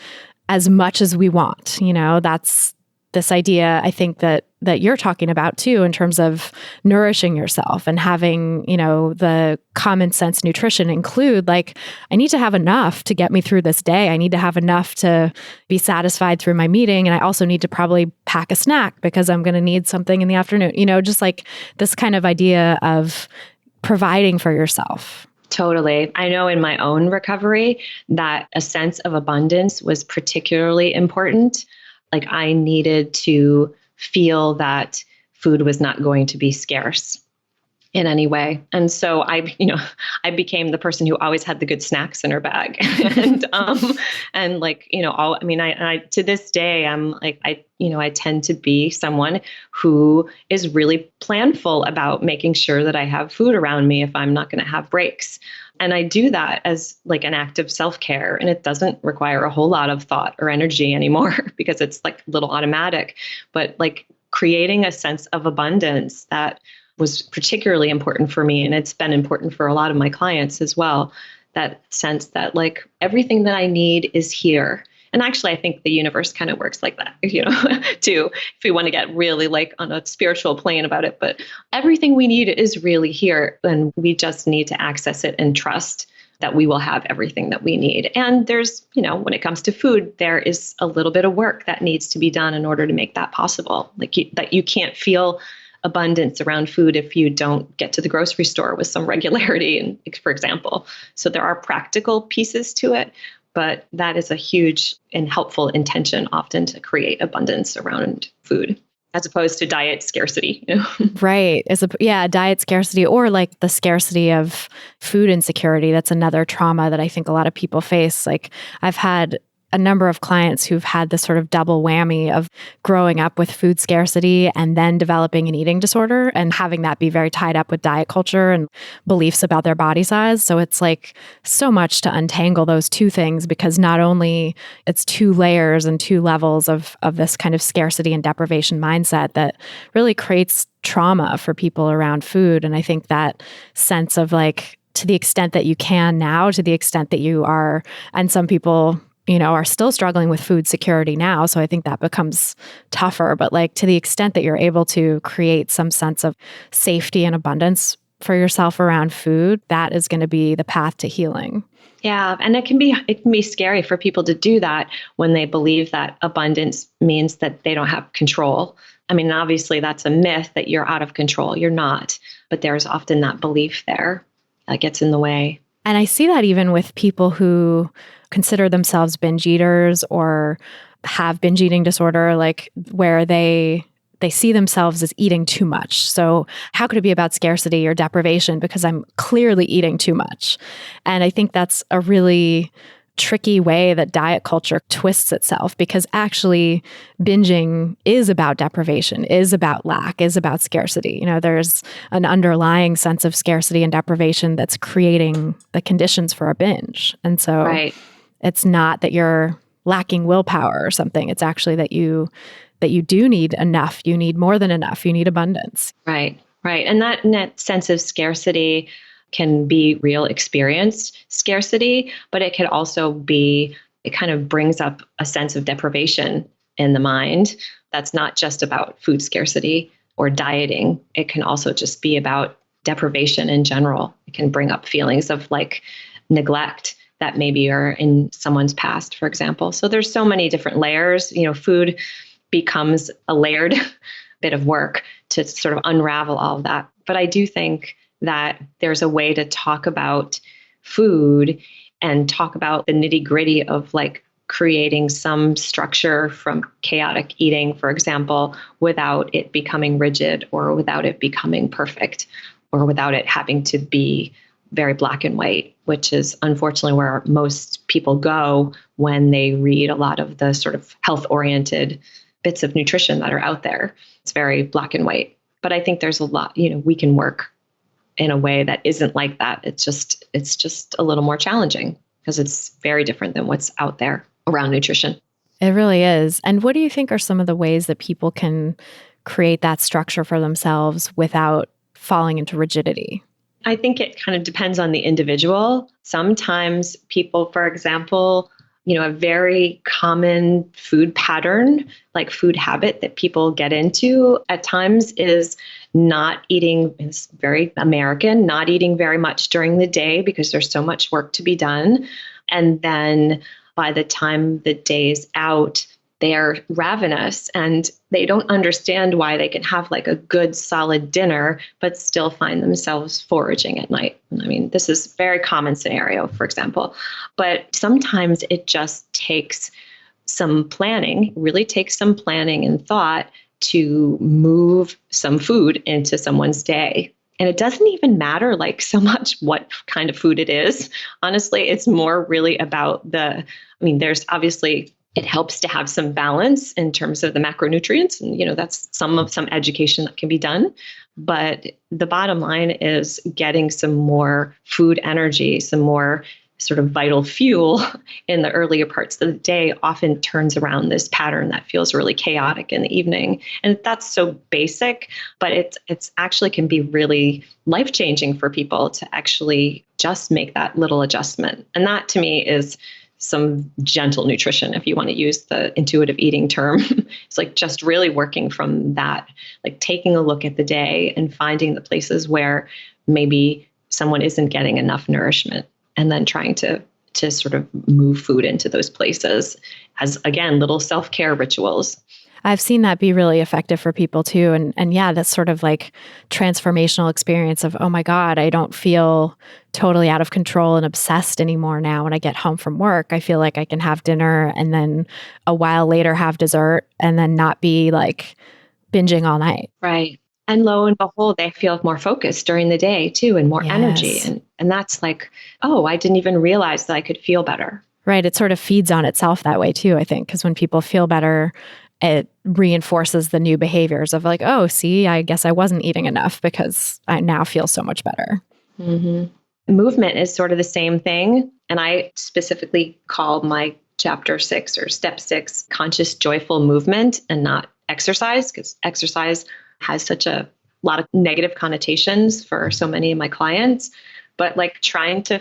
[SPEAKER 1] as much as we want, that's this idea, I think, that you're talking about too, in terms of nourishing yourself and having, the common sense nutrition include like, I need to have enough to get me through this day. I need to have enough to be satisfied through my meeting. And I also need to probably pack a snack because I'm going to need something in the afternoon, just like this kind of idea of providing for yourself.
[SPEAKER 3] Totally. I know in my own recovery that a sense of abundance was particularly important. Like, I needed to feel that food was not going to be scarce in any way. And so I became the person who always had the good snacks in her bag. and like, I to this day, I'm like, I tend to be someone who is really planful about making sure that I have food around me if I'm not going to have breaks. And I do that as like an act of self-care, and it doesn't require a whole lot of thought or energy anymore because it's like a little automatic. But like creating a sense of abundance, that was particularly important for me. And it's been important for a lot of my clients as well. That sense that like everything that I need is here. And actually, I think the universe kind of works like that, too, if we want to get really like on a spiritual plane about it. But everything we need is really here. And we just need to access it and trust that we will have everything that we need. And there's, when it comes to food, there is a little bit of work that needs to be done in order to make that possible. Like that you can't feel abundance around food if you don't get to the grocery store with some regularity, and for example. So there are practical pieces to it. But that is a huge and helpful intention often to create abundance around food, as opposed to diet scarcity.
[SPEAKER 1] Right. Diet scarcity, or like the scarcity of food insecurity. That's another trauma that I think a lot of people face. Like, I've had a number of clients who've had this sort of double whammy of growing up with food scarcity and then developing an eating disorder and having that be very tied up with diet culture and beliefs about their body size. So it's like so much to untangle those two things, because not only it's two layers and two levels of this kind of scarcity and deprivation mindset that really creates trauma for people around food. And I think that sense of like, to the extent that you can now, to the extent that you are, and some people are still struggling with food security now. So I think that becomes tougher. But like, to the extent that you're able to create some sense of safety and abundance for yourself around food, that is going to be the path to healing.
[SPEAKER 3] Yeah. And it can be scary for people to do that when they believe that abundance means that they don't have control. I mean, obviously that's a myth that you're out of control. You're not. But there's often that belief there that gets in the way.
[SPEAKER 1] And I see that even with people who consider themselves binge eaters or have binge eating disorder, like where they see themselves as eating too much. So how could it be about scarcity or deprivation? Because I'm clearly eating too much. And I think that's a really tricky way that diet culture twists itself, because actually binging is about deprivation, is about lack, is about scarcity. There's an underlying sense of scarcity and deprivation that's creating the conditions for a binge. And so
[SPEAKER 3] right.
[SPEAKER 1] It's not that you're lacking willpower or something. It's actually that you do need enough. You need more than enough. You need abundance.
[SPEAKER 3] Right. And that sense of scarcity can be real experienced scarcity, but it can also be, it kind of brings up a sense of deprivation in the mind. That's not just about food scarcity or dieting. It can also just be about deprivation in general. It can bring up feelings of like neglect that maybe are in someone's past, for example. So there's so many different layers. Food becomes a layered bit of work to sort of unravel all of that. But I do think that there's a way to talk about food and talk about the nitty-gritty of like creating some structure from chaotic eating, for example, without it becoming rigid or without it becoming perfect or without it having to be very black and white, which is unfortunately where most people go when they read a lot of the sort of health-oriented bits of nutrition that are out there. It's very black and white. But I think there's a lot, we can work in a way that isn't like that. It's just a little more challenging because it's very different than what's out there around nutrition.
[SPEAKER 1] It really is. And what do you think are some of the ways that people can create that structure for themselves without falling into rigidity?
[SPEAKER 3] I think it kind of depends on the individual. Sometimes people, for example, a very common food pattern, like food habit that people get into at times is not eating, it's very American, not eating very much during the day because there's so much work to be done. And then by the time the day's out, they are ravenous and they don't understand why they can have like a good solid dinner, but still find themselves foraging at night. I mean, this is a very common scenario, for example, but sometimes it just takes some planning, really takes some planning and thought to move some food into someone's day. And it doesn't even matter like so much what kind of food it is. Honestly, it's more really about there's obviously it helps to have some balance in terms of the macronutrients. And, that's some education that can be done. But the bottom line is getting some more food energy, some more sort of vital fuel in the earlier parts of the day often turns around this pattern that feels really chaotic in the evening. And that's so basic, but it's actually can be really life-changing for people to actually just make that little adjustment. And that to me is some gentle nutrition, if you want to use the intuitive eating term. It's like just really working from that, like taking a look at the day and finding the places where maybe someone isn't getting enough nourishment and then trying to sort of move food into those places as, again, little self-care rituals.
[SPEAKER 1] I've seen that be really effective for people too. And yeah, that's sort of like transformational experience of, oh my God, I don't feel totally out of control and obsessed anymore now. When I get home from work, I feel like I can have dinner and then a while later have dessert and then not be like binging all night.
[SPEAKER 3] Right. And lo and behold, they feel more focused during the day too and more energy. And that's like, oh, I didn't even realize that I could feel better.
[SPEAKER 1] Right. It sort of feeds on itself that way too, I think, because when people feel better, it reinforces the new behaviors of like, oh, see, I guess I wasn't eating enough because I now feel so much better.
[SPEAKER 3] Mm-hmm. Movement is sort of the same thing. And I specifically call my chapter 6 or step 6 conscious, joyful movement and not exercise, because exercise has such a lot of negative connotations for so many of my clients. But like trying to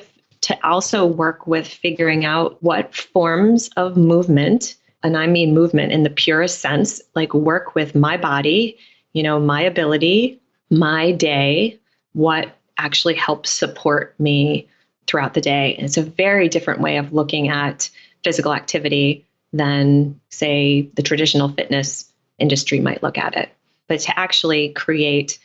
[SPEAKER 3] also work with figuring out what forms of movement, and I mean movement in the purest sense, like work with my body, my ability, my day, what actually helps support me throughout the day. And it's a very different way of looking at physical activity than, say, the traditional fitness industry might look at it. But to actually create,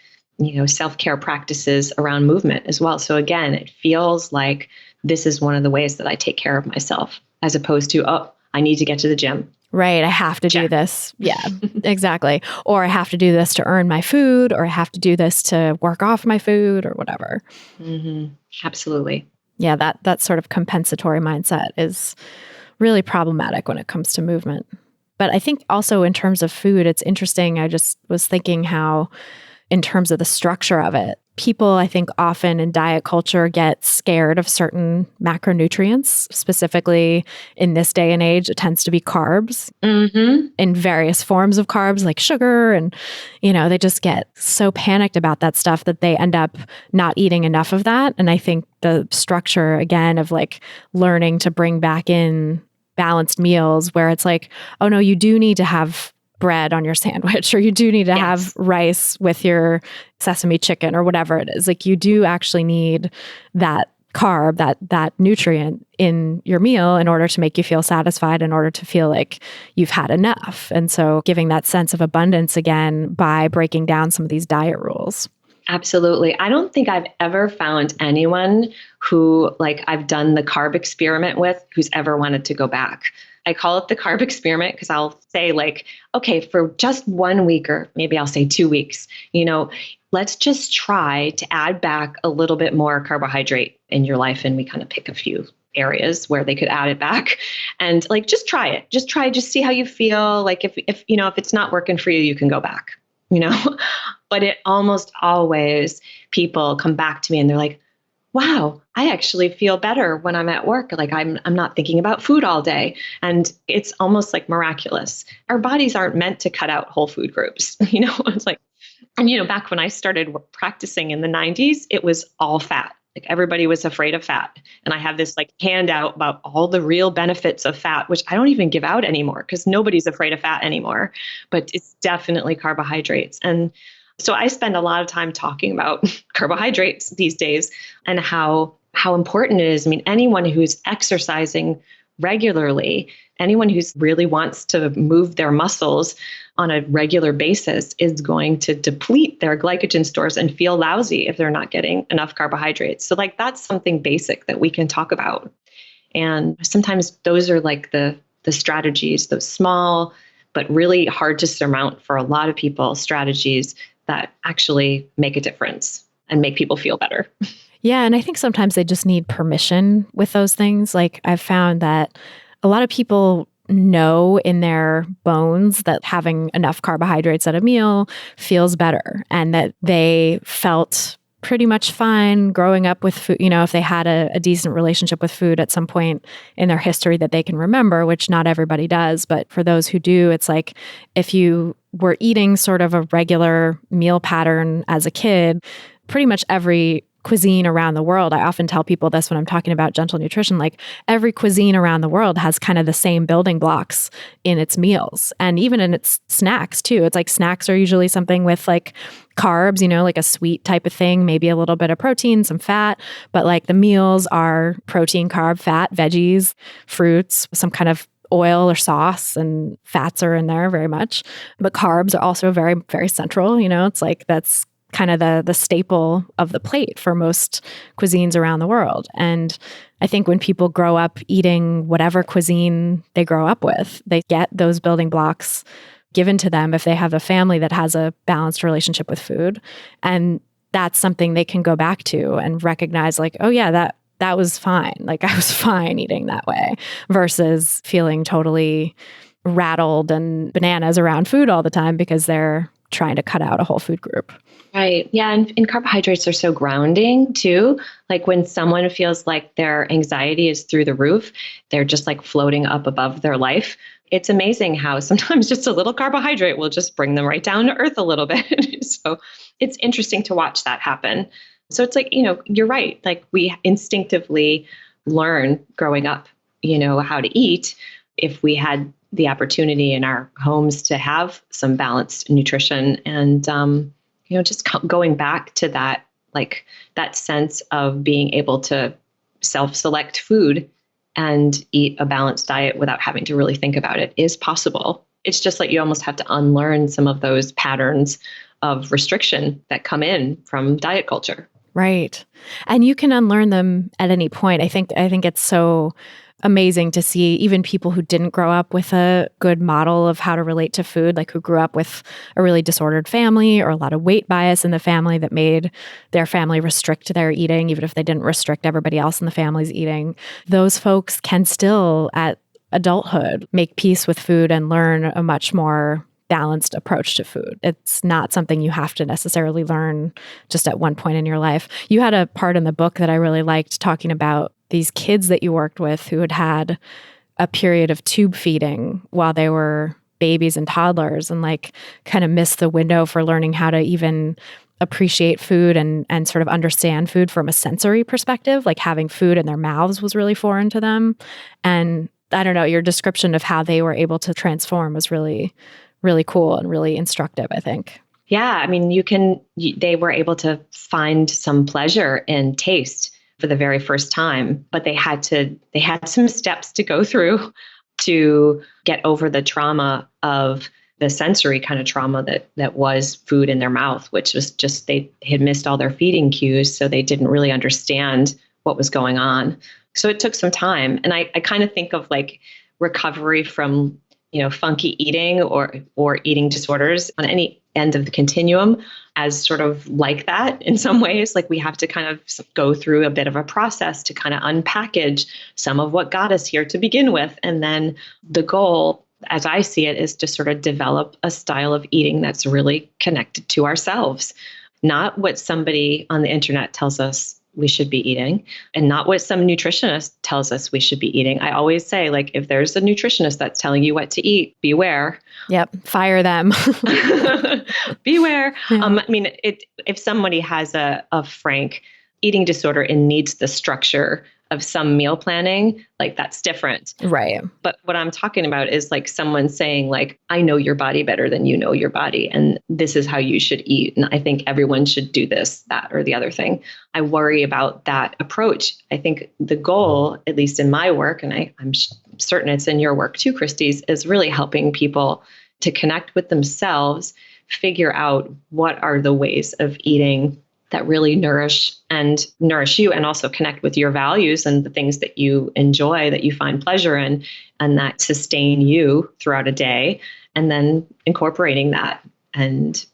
[SPEAKER 3] self-care practices around movement as well. So again, it feels like this is one of the ways that I take care of myself, as opposed to, oh, I need to get to the gym.
[SPEAKER 1] Right. I have to do this. Yeah, exactly. Or I have to do this to earn my food, or I have to do this to work off my food or whatever.
[SPEAKER 3] Mm-hmm. Absolutely.
[SPEAKER 1] Yeah, that sort of compensatory mindset is really problematic when it comes to movement. But I think also in terms of food, it's interesting. I just was thinking how in terms of the structure of it, people, I think often in diet culture get scared of certain macronutrients. Specifically in this day and age, it tends to be carbs in various forms of carbs like sugar. And, they just get so panicked about that stuff that they end up not eating enough of that. And I think the structure, again, of like learning to bring back in balanced meals where it's like, oh no, you do need to have bread on your sandwich, or you do need to have rice with your sesame chicken or whatever it is. Like you do actually need that carb, that nutrient in your meal in order to make you feel satisfied, in order to feel like you've had enough. And so giving that sense of abundance again by breaking down some of these diet rules.
[SPEAKER 3] Absolutely. I don't think I've ever found anyone who I've done the carb experiment with who's ever wanted to go back. I call it the carb experiment because I'll say okay, for just 1 week, or maybe I'll say 2 weeks, let's just try to add back a little bit more carbohydrate in your life. And we kind of pick a few areas where they could add it back and just try it. Just see how you feel. If it's not working for you, you can go back, but it almost always people come back to me and they're like, wow, I actually feel better when I'm at work. I'm not thinking about food all day. And it's almost miraculous. Our bodies aren't meant to cut out whole food groups. It's and back when I started practicing in the 90s, it was all fat. Everybody was afraid of fat. And I have this handout about all the real benefits of fat, which I don't even give out anymore because nobody's afraid of fat anymore, but it's definitely carbohydrates. And so I spend a lot of time talking about carbohydrates these days and how important it is. I mean, anyone who's exercising regularly, anyone who's really wants to move their muscles on a regular basis is going to deplete their glycogen stores and feel lousy if they're not getting enough carbohydrates. So that's something basic that we can talk about. And sometimes those are the strategies, those small, but really hard to surmount for a lot of people, strategies that actually make a difference and make people feel better.
[SPEAKER 1] Yeah. And I think sometimes they just need permission with those things. I've found that a lot of people know in their bones that having enough carbohydrates at a meal feels better and that they felt pretty much fine growing up with food, if they had a decent relationship with food at some point in their history that they can remember, which not everybody does. But for those who do, it's if you were eating sort of a regular meal pattern as a kid, pretty much every cuisine around the world. I often tell people this when I'm talking about gentle nutrition, every cuisine around the world has kind of the same building blocks in its meals and even in its snacks too. It's snacks are usually something with carbs, a sweet type of thing, maybe a little bit of protein, some fat, but the meals are protein, carb, fat, veggies, fruits, some kind of oil or sauce, and fats are in there very much. But carbs are also very, very central. It's that's kind of the staple of the plate for most cuisines around the world. And I think when people grow up eating whatever cuisine they grow up with, they get those building blocks given to them if they have a family that has a balanced relationship with food. And that's something they can go back to and recognize oh yeah, that was fine. I was fine eating that way versus feeling totally rattled and bananas around food all the time because they're trying to cut out a whole food group.
[SPEAKER 3] Right. Yeah. And carbohydrates are so grounding too. When someone feels like their anxiety is through the roof, they're just floating up above their life. It's amazing how sometimes just a little carbohydrate will just bring them right down to earth a little bit. So it's interesting to watch that happen. So it's you're right. We instinctively learn growing up, how to eat. If we had the opportunity in our homes to have some balanced nutrition and, just going back to that, that sense of being able to self-select food and eat a balanced diet without having to really think about it is possible. It's just you almost have to unlearn some of those patterns of restriction that come in from diet culture.
[SPEAKER 1] Right. And you can unlearn them at any point. I think it's so amazing to see even people who didn't grow up with a good model of how to relate to food, who grew up with a really disordered family or a lot of weight bias in the family that made their family restrict their eating, even if they didn't restrict everybody else in the family's eating. Those folks can still, at adulthood, make peace with food and learn a much more balanced approach to food. It's not something you have to necessarily learn just at one point in your life. You had a part in the book that I really liked talking about these kids that you worked with who had had a period of tube feeding while they were babies and toddlers and kind of missed the window for learning how to even appreciate food and sort of understand food from a sensory perspective. Having food in their mouths was really foreign to them. And I don't know, your description of how they were able to transform was really, really cool and really instructive, I think.
[SPEAKER 3] Yeah. I mean, they were able to find some pleasure in taste for the very first time, but they had some steps to go through to get over the trauma of the sensory kind of trauma that was food in their mouth, which was just they had missed all their feeding cues, so they didn't really understand what was going on. So it took some time. And I kind of think of like recovery from, funky eating or eating disorders on any end of the continuum as sort of like that in some ways. Like we have to kind of go through a bit of a process to kind of unpackage some of what got us here to begin with. And then the goal, as I see it, is to sort of develop a style of eating that's really connected to ourselves, not what somebody on the internet tells us we should be eating, and not what some nutritionist tells us we should be eating. I always say, like, if there's a nutritionist that's telling you what to eat, beware.
[SPEAKER 1] Yep. Fire them.
[SPEAKER 3] Beware.
[SPEAKER 1] Yeah.
[SPEAKER 3] If somebody has a frank eating disorder and needs the structure of some meal planning, like that's different.
[SPEAKER 1] Right.
[SPEAKER 3] But what I'm talking about is like someone saying like, I know your body better than you know your body, and this is how you should eat. And I think everyone should do this, that, or the other thing. I worry about that approach. I think the goal, at least in my work, and I'm certain it's in your work too, Christy's, is really helping people to connect with themselves, figure out what are the ways of eating that really nourish you, and also connect with your values and the things that you enjoy, that you find pleasure in, and that sustain you throughout a day. And then incorporating that and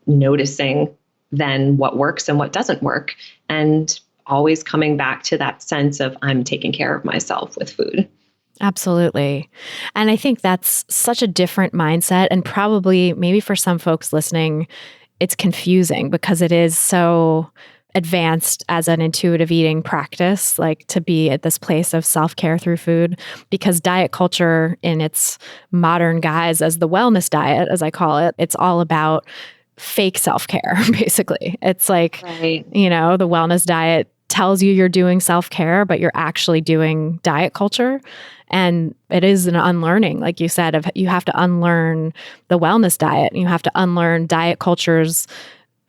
[SPEAKER 3] noticing then what works and what doesn't work. And always coming back to that sense of I'm taking care of myself with food.
[SPEAKER 1] Absolutely. And I think that's such a different mindset. And probably maybe for some folks listening, it's confusing because it is so advanced as an intuitive eating practice, like to be at this place of self-care through food, because diet culture in its modern guise as the wellness diet, as I call it, it's all about fake self-care, basically. It's like,
[SPEAKER 3] right.
[SPEAKER 1] The wellness diet tells you you're doing self-care, but you're actually doing diet culture. And it is an unlearning, like you said, you have to unlearn the wellness diet. You have to unlearn diet culture's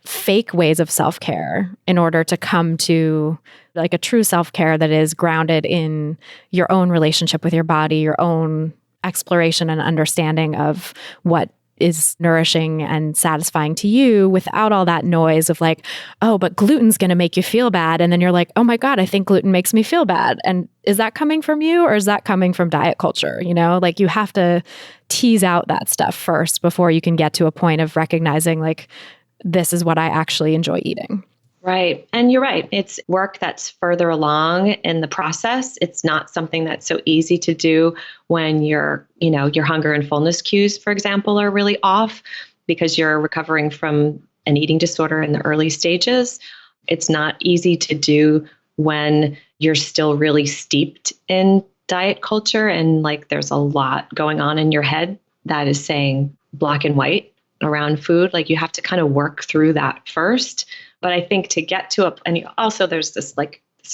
[SPEAKER 1] fake ways of self-care in order to come to like a true self-care that is grounded in your own relationship with your body, your own exploration and understanding of what is nourishing and satisfying to you without all that noise of like, oh, but gluten's going to make you feel bad. And then you're like, oh my God, I think gluten makes me feel bad. And is that coming from you or is that coming from diet culture? Like you have to tease out that stuff first before you can get to a point of recognizing like, this is what I actually enjoy eating.
[SPEAKER 3] Right. And you're right. It's work that's further along in the process. It's not something that's so easy to do when your hunger and fullness cues, for example, are really off because you're recovering from an eating disorder in the early stages. It's not easy to do when you're still really steeped in diet culture and like there's a lot going on in your head that is saying black and white around food. Like you have to kind of work through that first. But I think to get to and also there's this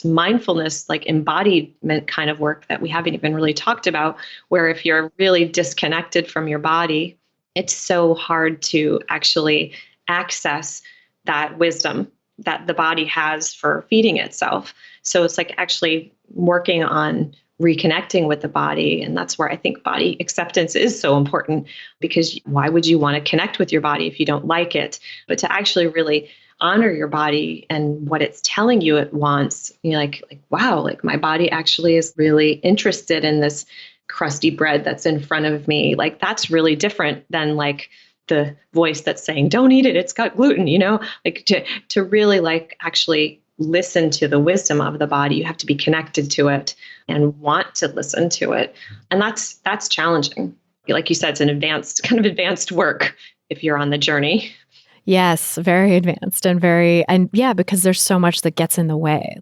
[SPEAKER 3] mindfulness, like embodiment kind of work that we haven't even really talked about, where if you're really disconnected from your body, it's so hard to actually access that wisdom that the body has for feeding itself. So it's like actually working on reconnecting with the body. And that's where I think body acceptance is so important, because why would you want to connect with your body if you don't like it? But to actually really honor your body and what it's telling you it wants, you're like, wow, like my body actually is really interested in this crusty bread that's in front of me. Like that's really different than like the voice that's saying, don't eat it, it's got gluten, like to really like actually listen to the wisdom of the body. You have to be connected to it and want to listen to it. And that's challenging. Like you said, it's an advanced work if you're on the journey.
[SPEAKER 1] Yes, very advanced and because there's so much that gets in the way.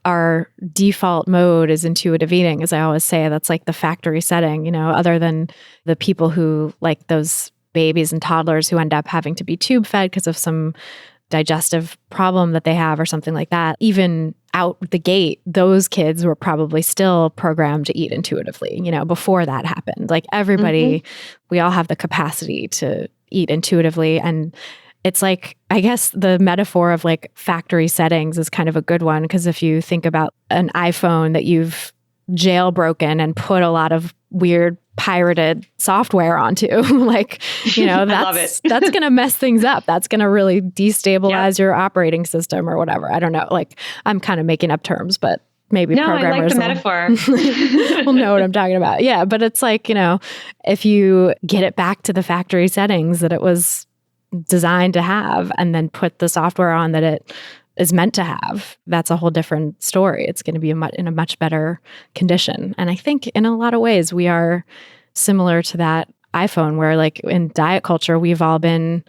[SPEAKER 1] Our default mode is intuitive eating, as I always say. That's like the factory setting, other than the people who like those babies and toddlers who end up having to be tube fed because of some digestive problem that they have or something like that. Even out the gate, those kids were probably still programmed to eat intuitively, before that happened. Like everybody, we all have the capacity to eat intuitively. And it's like, I guess the metaphor of like factory settings is kind of a good one. Because if you think about an iPhone that you've jailbroken and put a lot of weird pirated software onto, like, that's going to mess things up. That's going to really destabilize your operating system or whatever. I don't know. Like, I'm kind of making up terms, but maybe programmers
[SPEAKER 3] I like the metaphor.
[SPEAKER 1] will know what I'm talking about. Yeah. But it's like, if you get it back to the factory settings that it was designed to have and then put the software on that it is meant to have, that's a whole different story. It's going to be in a much better condition. And I think in a lot of ways, we are similar to that iPhone where like in diet culture, we've all been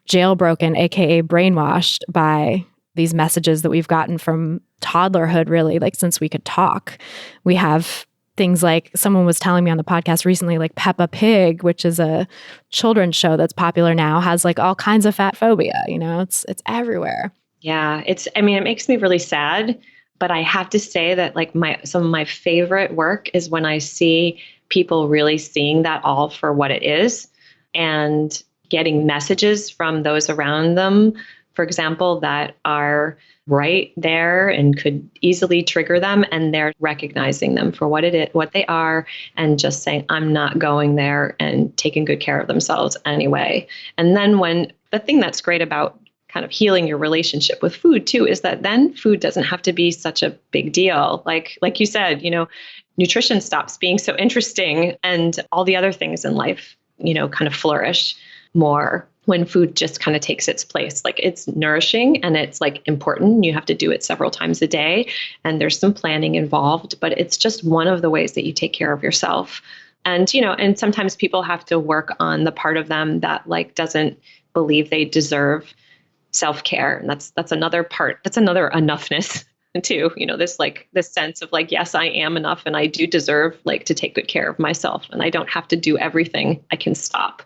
[SPEAKER 1] jailbroken, AKA brainwashed by these messages that we've gotten from toddlerhood, really, like since we could talk. We have things like, someone was telling me on the podcast recently, like Peppa Pig, which is a children's show that's popular now, has like all kinds of fat phobia. It's everywhere.
[SPEAKER 3] Yeah, it makes me really sad, but I have to say that like some of my favorite work is when I see people really seeing that all for what it is and getting messages from those around them, for example, that are right there and could easily trigger them, and they're recognizing them for what it is, what they are, and just saying, I'm not going there, and taking good care of themselves anyway. And then the thing that's great about kind of healing your relationship with food too is that then food doesn't have to be such a big deal. Like you said, nutrition stops being so interesting, and all the other things in life, kind of flourish more when food just kind of takes its place. Like, it's nourishing and it's like important. You have to do it several times a day, and there's some planning involved, but it's just one of the ways that you take care of yourself. And, and sometimes people have to work on the part of them that like doesn't believe they deserve self-care. And that's another part. That's another enoughness too. This sense of like, yes, I am enough and I do deserve like to take good care of myself, and I don't have to do everything. I can stop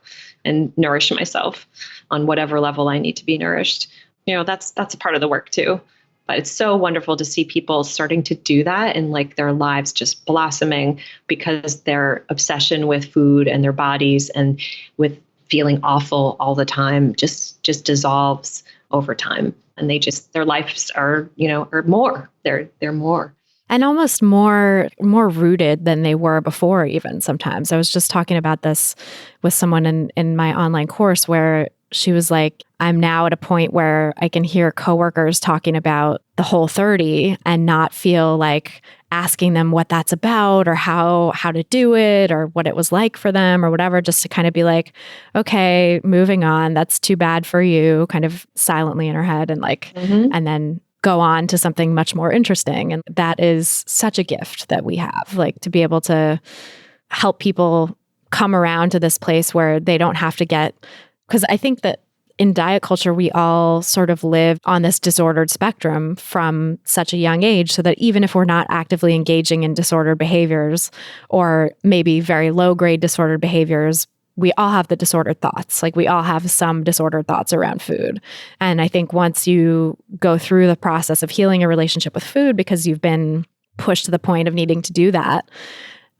[SPEAKER 3] and nourish myself on whatever level I need to be nourished. That's a part of the work too. But it's so wonderful to see people starting to do that and like their lives just blossoming because their obsession with food and their bodies and with feeling awful all the time just dissolves over time. And their lives are more. They're more.
[SPEAKER 1] And almost more rooted than they were before, even sometimes. I was just talking about this with someone in my online course where she was like, I'm now at a point where I can hear coworkers talking about the Whole30 and not feel like asking them what that's about or how to do it or what it was like for them or whatever, just to kind of be like, okay, moving on. That's too bad for you, kind of silently in her head, and like, and then go on to something much more interesting. And that is such a gift that we have, like to be able to help people come around to this place where they don't have to because I think that in diet culture, we all sort of live on this disordered spectrum from such a young age, so that even if we're not actively engaging in disordered behaviors or maybe very low grade disordered behaviors, we all have the disordered thoughts. Like, we all have some disordered thoughts around food. And I think once you go through the process of healing a relationship with food because you've been pushed to the point of needing to do that,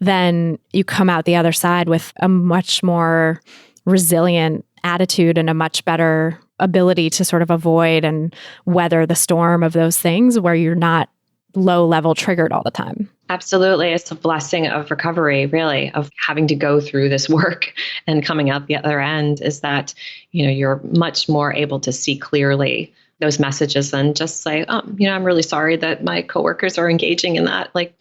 [SPEAKER 1] then you come out the other side with a much more resilient attitude and a much better ability to sort of avoid and weather the storm of those things where you're not low level triggered all the time.
[SPEAKER 3] Absolutely. It's a blessing of recovery, really, of having to go through this work and coming out the other end, is that, you're much more able to see clearly those messages and just say, oh, I'm really sorry that my coworkers are engaging in that. Like,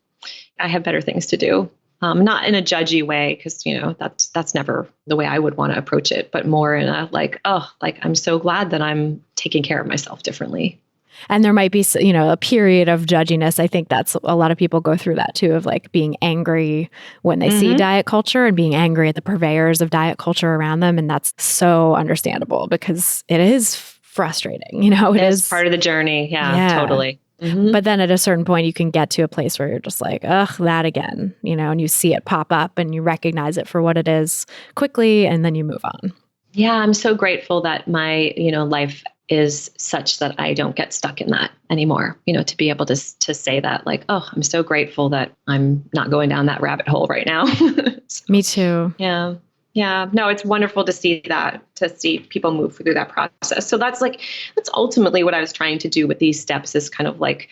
[SPEAKER 3] I have better things to do. Not in a judgy way, because, that's never the way I would want to approach it, but more in a I'm so glad that I'm taking care of myself differently.
[SPEAKER 1] And there might be, a period of judginess. I think that's a lot of people go through that too, of like being angry when they see diet culture and being angry at the purveyors of diet culture around them. And that's so understandable because it is frustrating. It is
[SPEAKER 3] part of the journey. Yeah. Totally. Mm-hmm.
[SPEAKER 1] But then at a certain point, you can get to a place where you're just like, ugh, that again, and you see it pop up and you recognize it for what it is quickly, and then you move on.
[SPEAKER 3] Yeah, I'm so grateful that my, life is such that I don't get stuck in that anymore, to be able to say that, like, oh, I'm so grateful that I'm not going down that rabbit hole right now.
[SPEAKER 1] Me too.
[SPEAKER 3] Yeah. Yeah, no, it's wonderful to see that, to see people move through that process. So that's ultimately what I was trying to do with these steps, is kind of like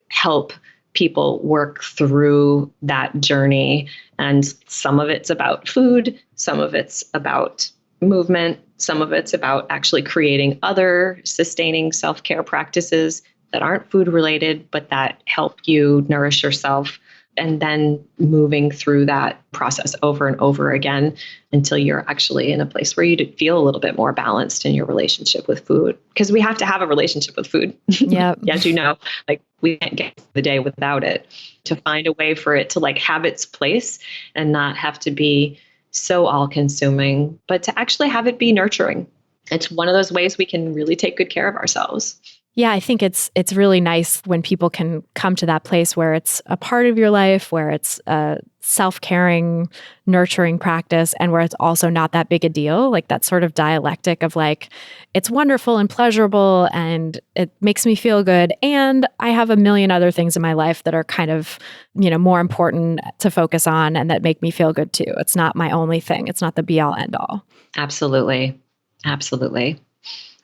[SPEAKER 3] help people work through that journey. And some of it's about food, some of it's about movement, some of it's about actually creating other sustaining self-care practices that aren't food related, but that help you nourish yourself. And then moving through that process over and over again until you're actually in a place where you feel a little bit more balanced in your relationship with food. Because we have to have a relationship with food.
[SPEAKER 1] Yeah.
[SPEAKER 3] As you know, like we can't get through the day without it. To find a way for it to like have its place and not have to be so all-consuming, but to actually have it be nurturing. It's one of those ways we can really take good care of ourselves.
[SPEAKER 1] Yeah, I think it's really nice when people can come to that place where it's a part of your life, where it's a self-caring, nurturing practice, and where it's also not that big a deal. Like that sort of dialectic of like, it's wonderful and pleasurable and it makes me feel good. And I have a million other things in my life that are kind of, more important to focus on and that make me feel good too. It's not my only thing. It's not the be all end all.
[SPEAKER 3] Absolutely. Absolutely.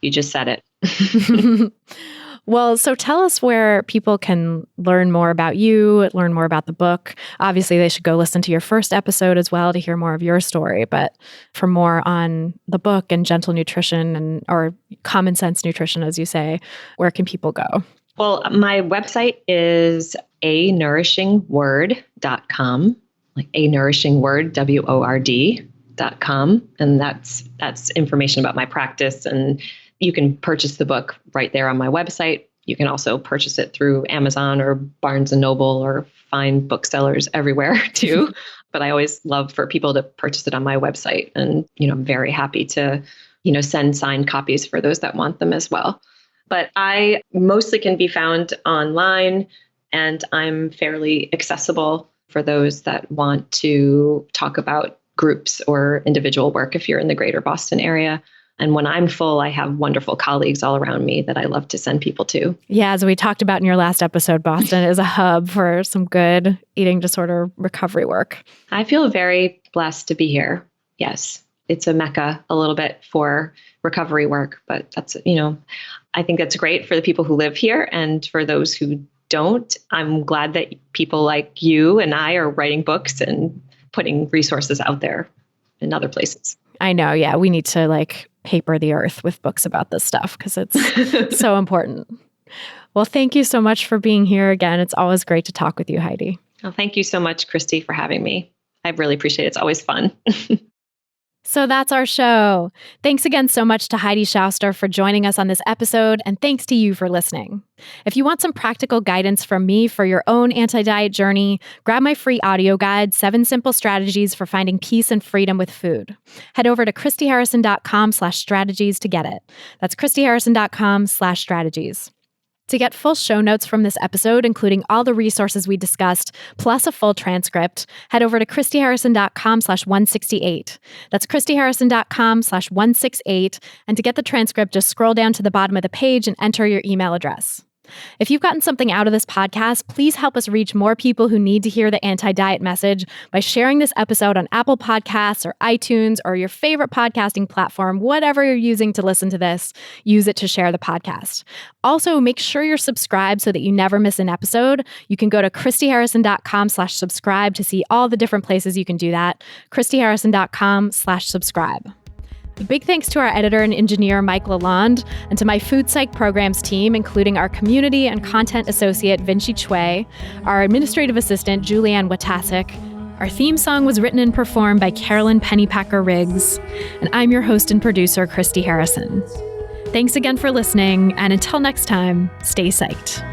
[SPEAKER 3] You just said it.
[SPEAKER 1] Well, so tell us where people can learn more about you, learn more about the book. Obviously, they should go listen to your first episode as well to hear more of your story. But for more on the book and gentle nutrition or common sense nutrition, as you say, where can people go?
[SPEAKER 3] Well, my website is anourishingword.com, like a nourishing word, WORD.com. And that's information about my practice. And you can purchase the book right there on my website. You can also purchase it through Amazon or Barnes & Noble or find booksellers everywhere too. But I always love for people to purchase it on my website. And, I'm very happy to, send signed copies for those that want them as well. But I mostly can be found online, and I'm fairly accessible for those that want to talk about groups or individual work if you're in the greater Boston area. And when I'm full, I have wonderful colleagues all around me that I love to send people to.
[SPEAKER 1] Yeah, as we talked about in your last episode, Boston is a hub for some good eating disorder recovery work.
[SPEAKER 3] I feel very blessed to be here. Yes, it's a mecca a little bit for recovery work, but that's, I think that's great for the people who live here. And for those who don't, I'm glad that people like you and I are writing books and putting resources out there in other places.
[SPEAKER 1] I know. Yeah. We need to paper the earth with books about this stuff because it's so important. Well, thank you so much for being here again. It's always great to talk with you, Heidi.
[SPEAKER 3] Well, thank you so much, Christy, for having me. I really appreciate it. It's always fun.
[SPEAKER 1] So that's our show. Thanks again so much to Heidi Schauster for joining us on this episode, and thanks to you for listening. If you want some practical guidance from me for your own anti-diet journey, grab my free audio guide, 7 Simple Strategies for Finding Peace and Freedom with Food. Head over to christyharrison.com/strategies to get it. That's christyharrison.com/strategies. To get full show notes from this episode, including all the resources we discussed, plus a full transcript, head over to christyharrison.com/168. That's christyharrison.com/168. And to get the transcript, just scroll down to the bottom of the page and enter your email address. If you've gotten something out of this podcast, please help us reach more people who need to hear the anti-diet message by sharing this episode on Apple Podcasts or iTunes or your favorite podcasting platform, whatever you're using to listen to this, use it to share the podcast. Also, make sure you're subscribed so that you never miss an episode. You can go to christyharrison.com/subscribe to see all the different places you can do that. christyharrison.com/subscribe. A big thanks to our editor and engineer, Mike Lalonde, and to my Food Psych programs team, including our community and content associate, Vinci Chue, our administrative assistant, Julianne Watasik. Our theme song was written and performed by Carolyn Pennypacker Riggs, and I'm your host and producer, Christy Harrison. Thanks again for listening, and until next time, stay psyched.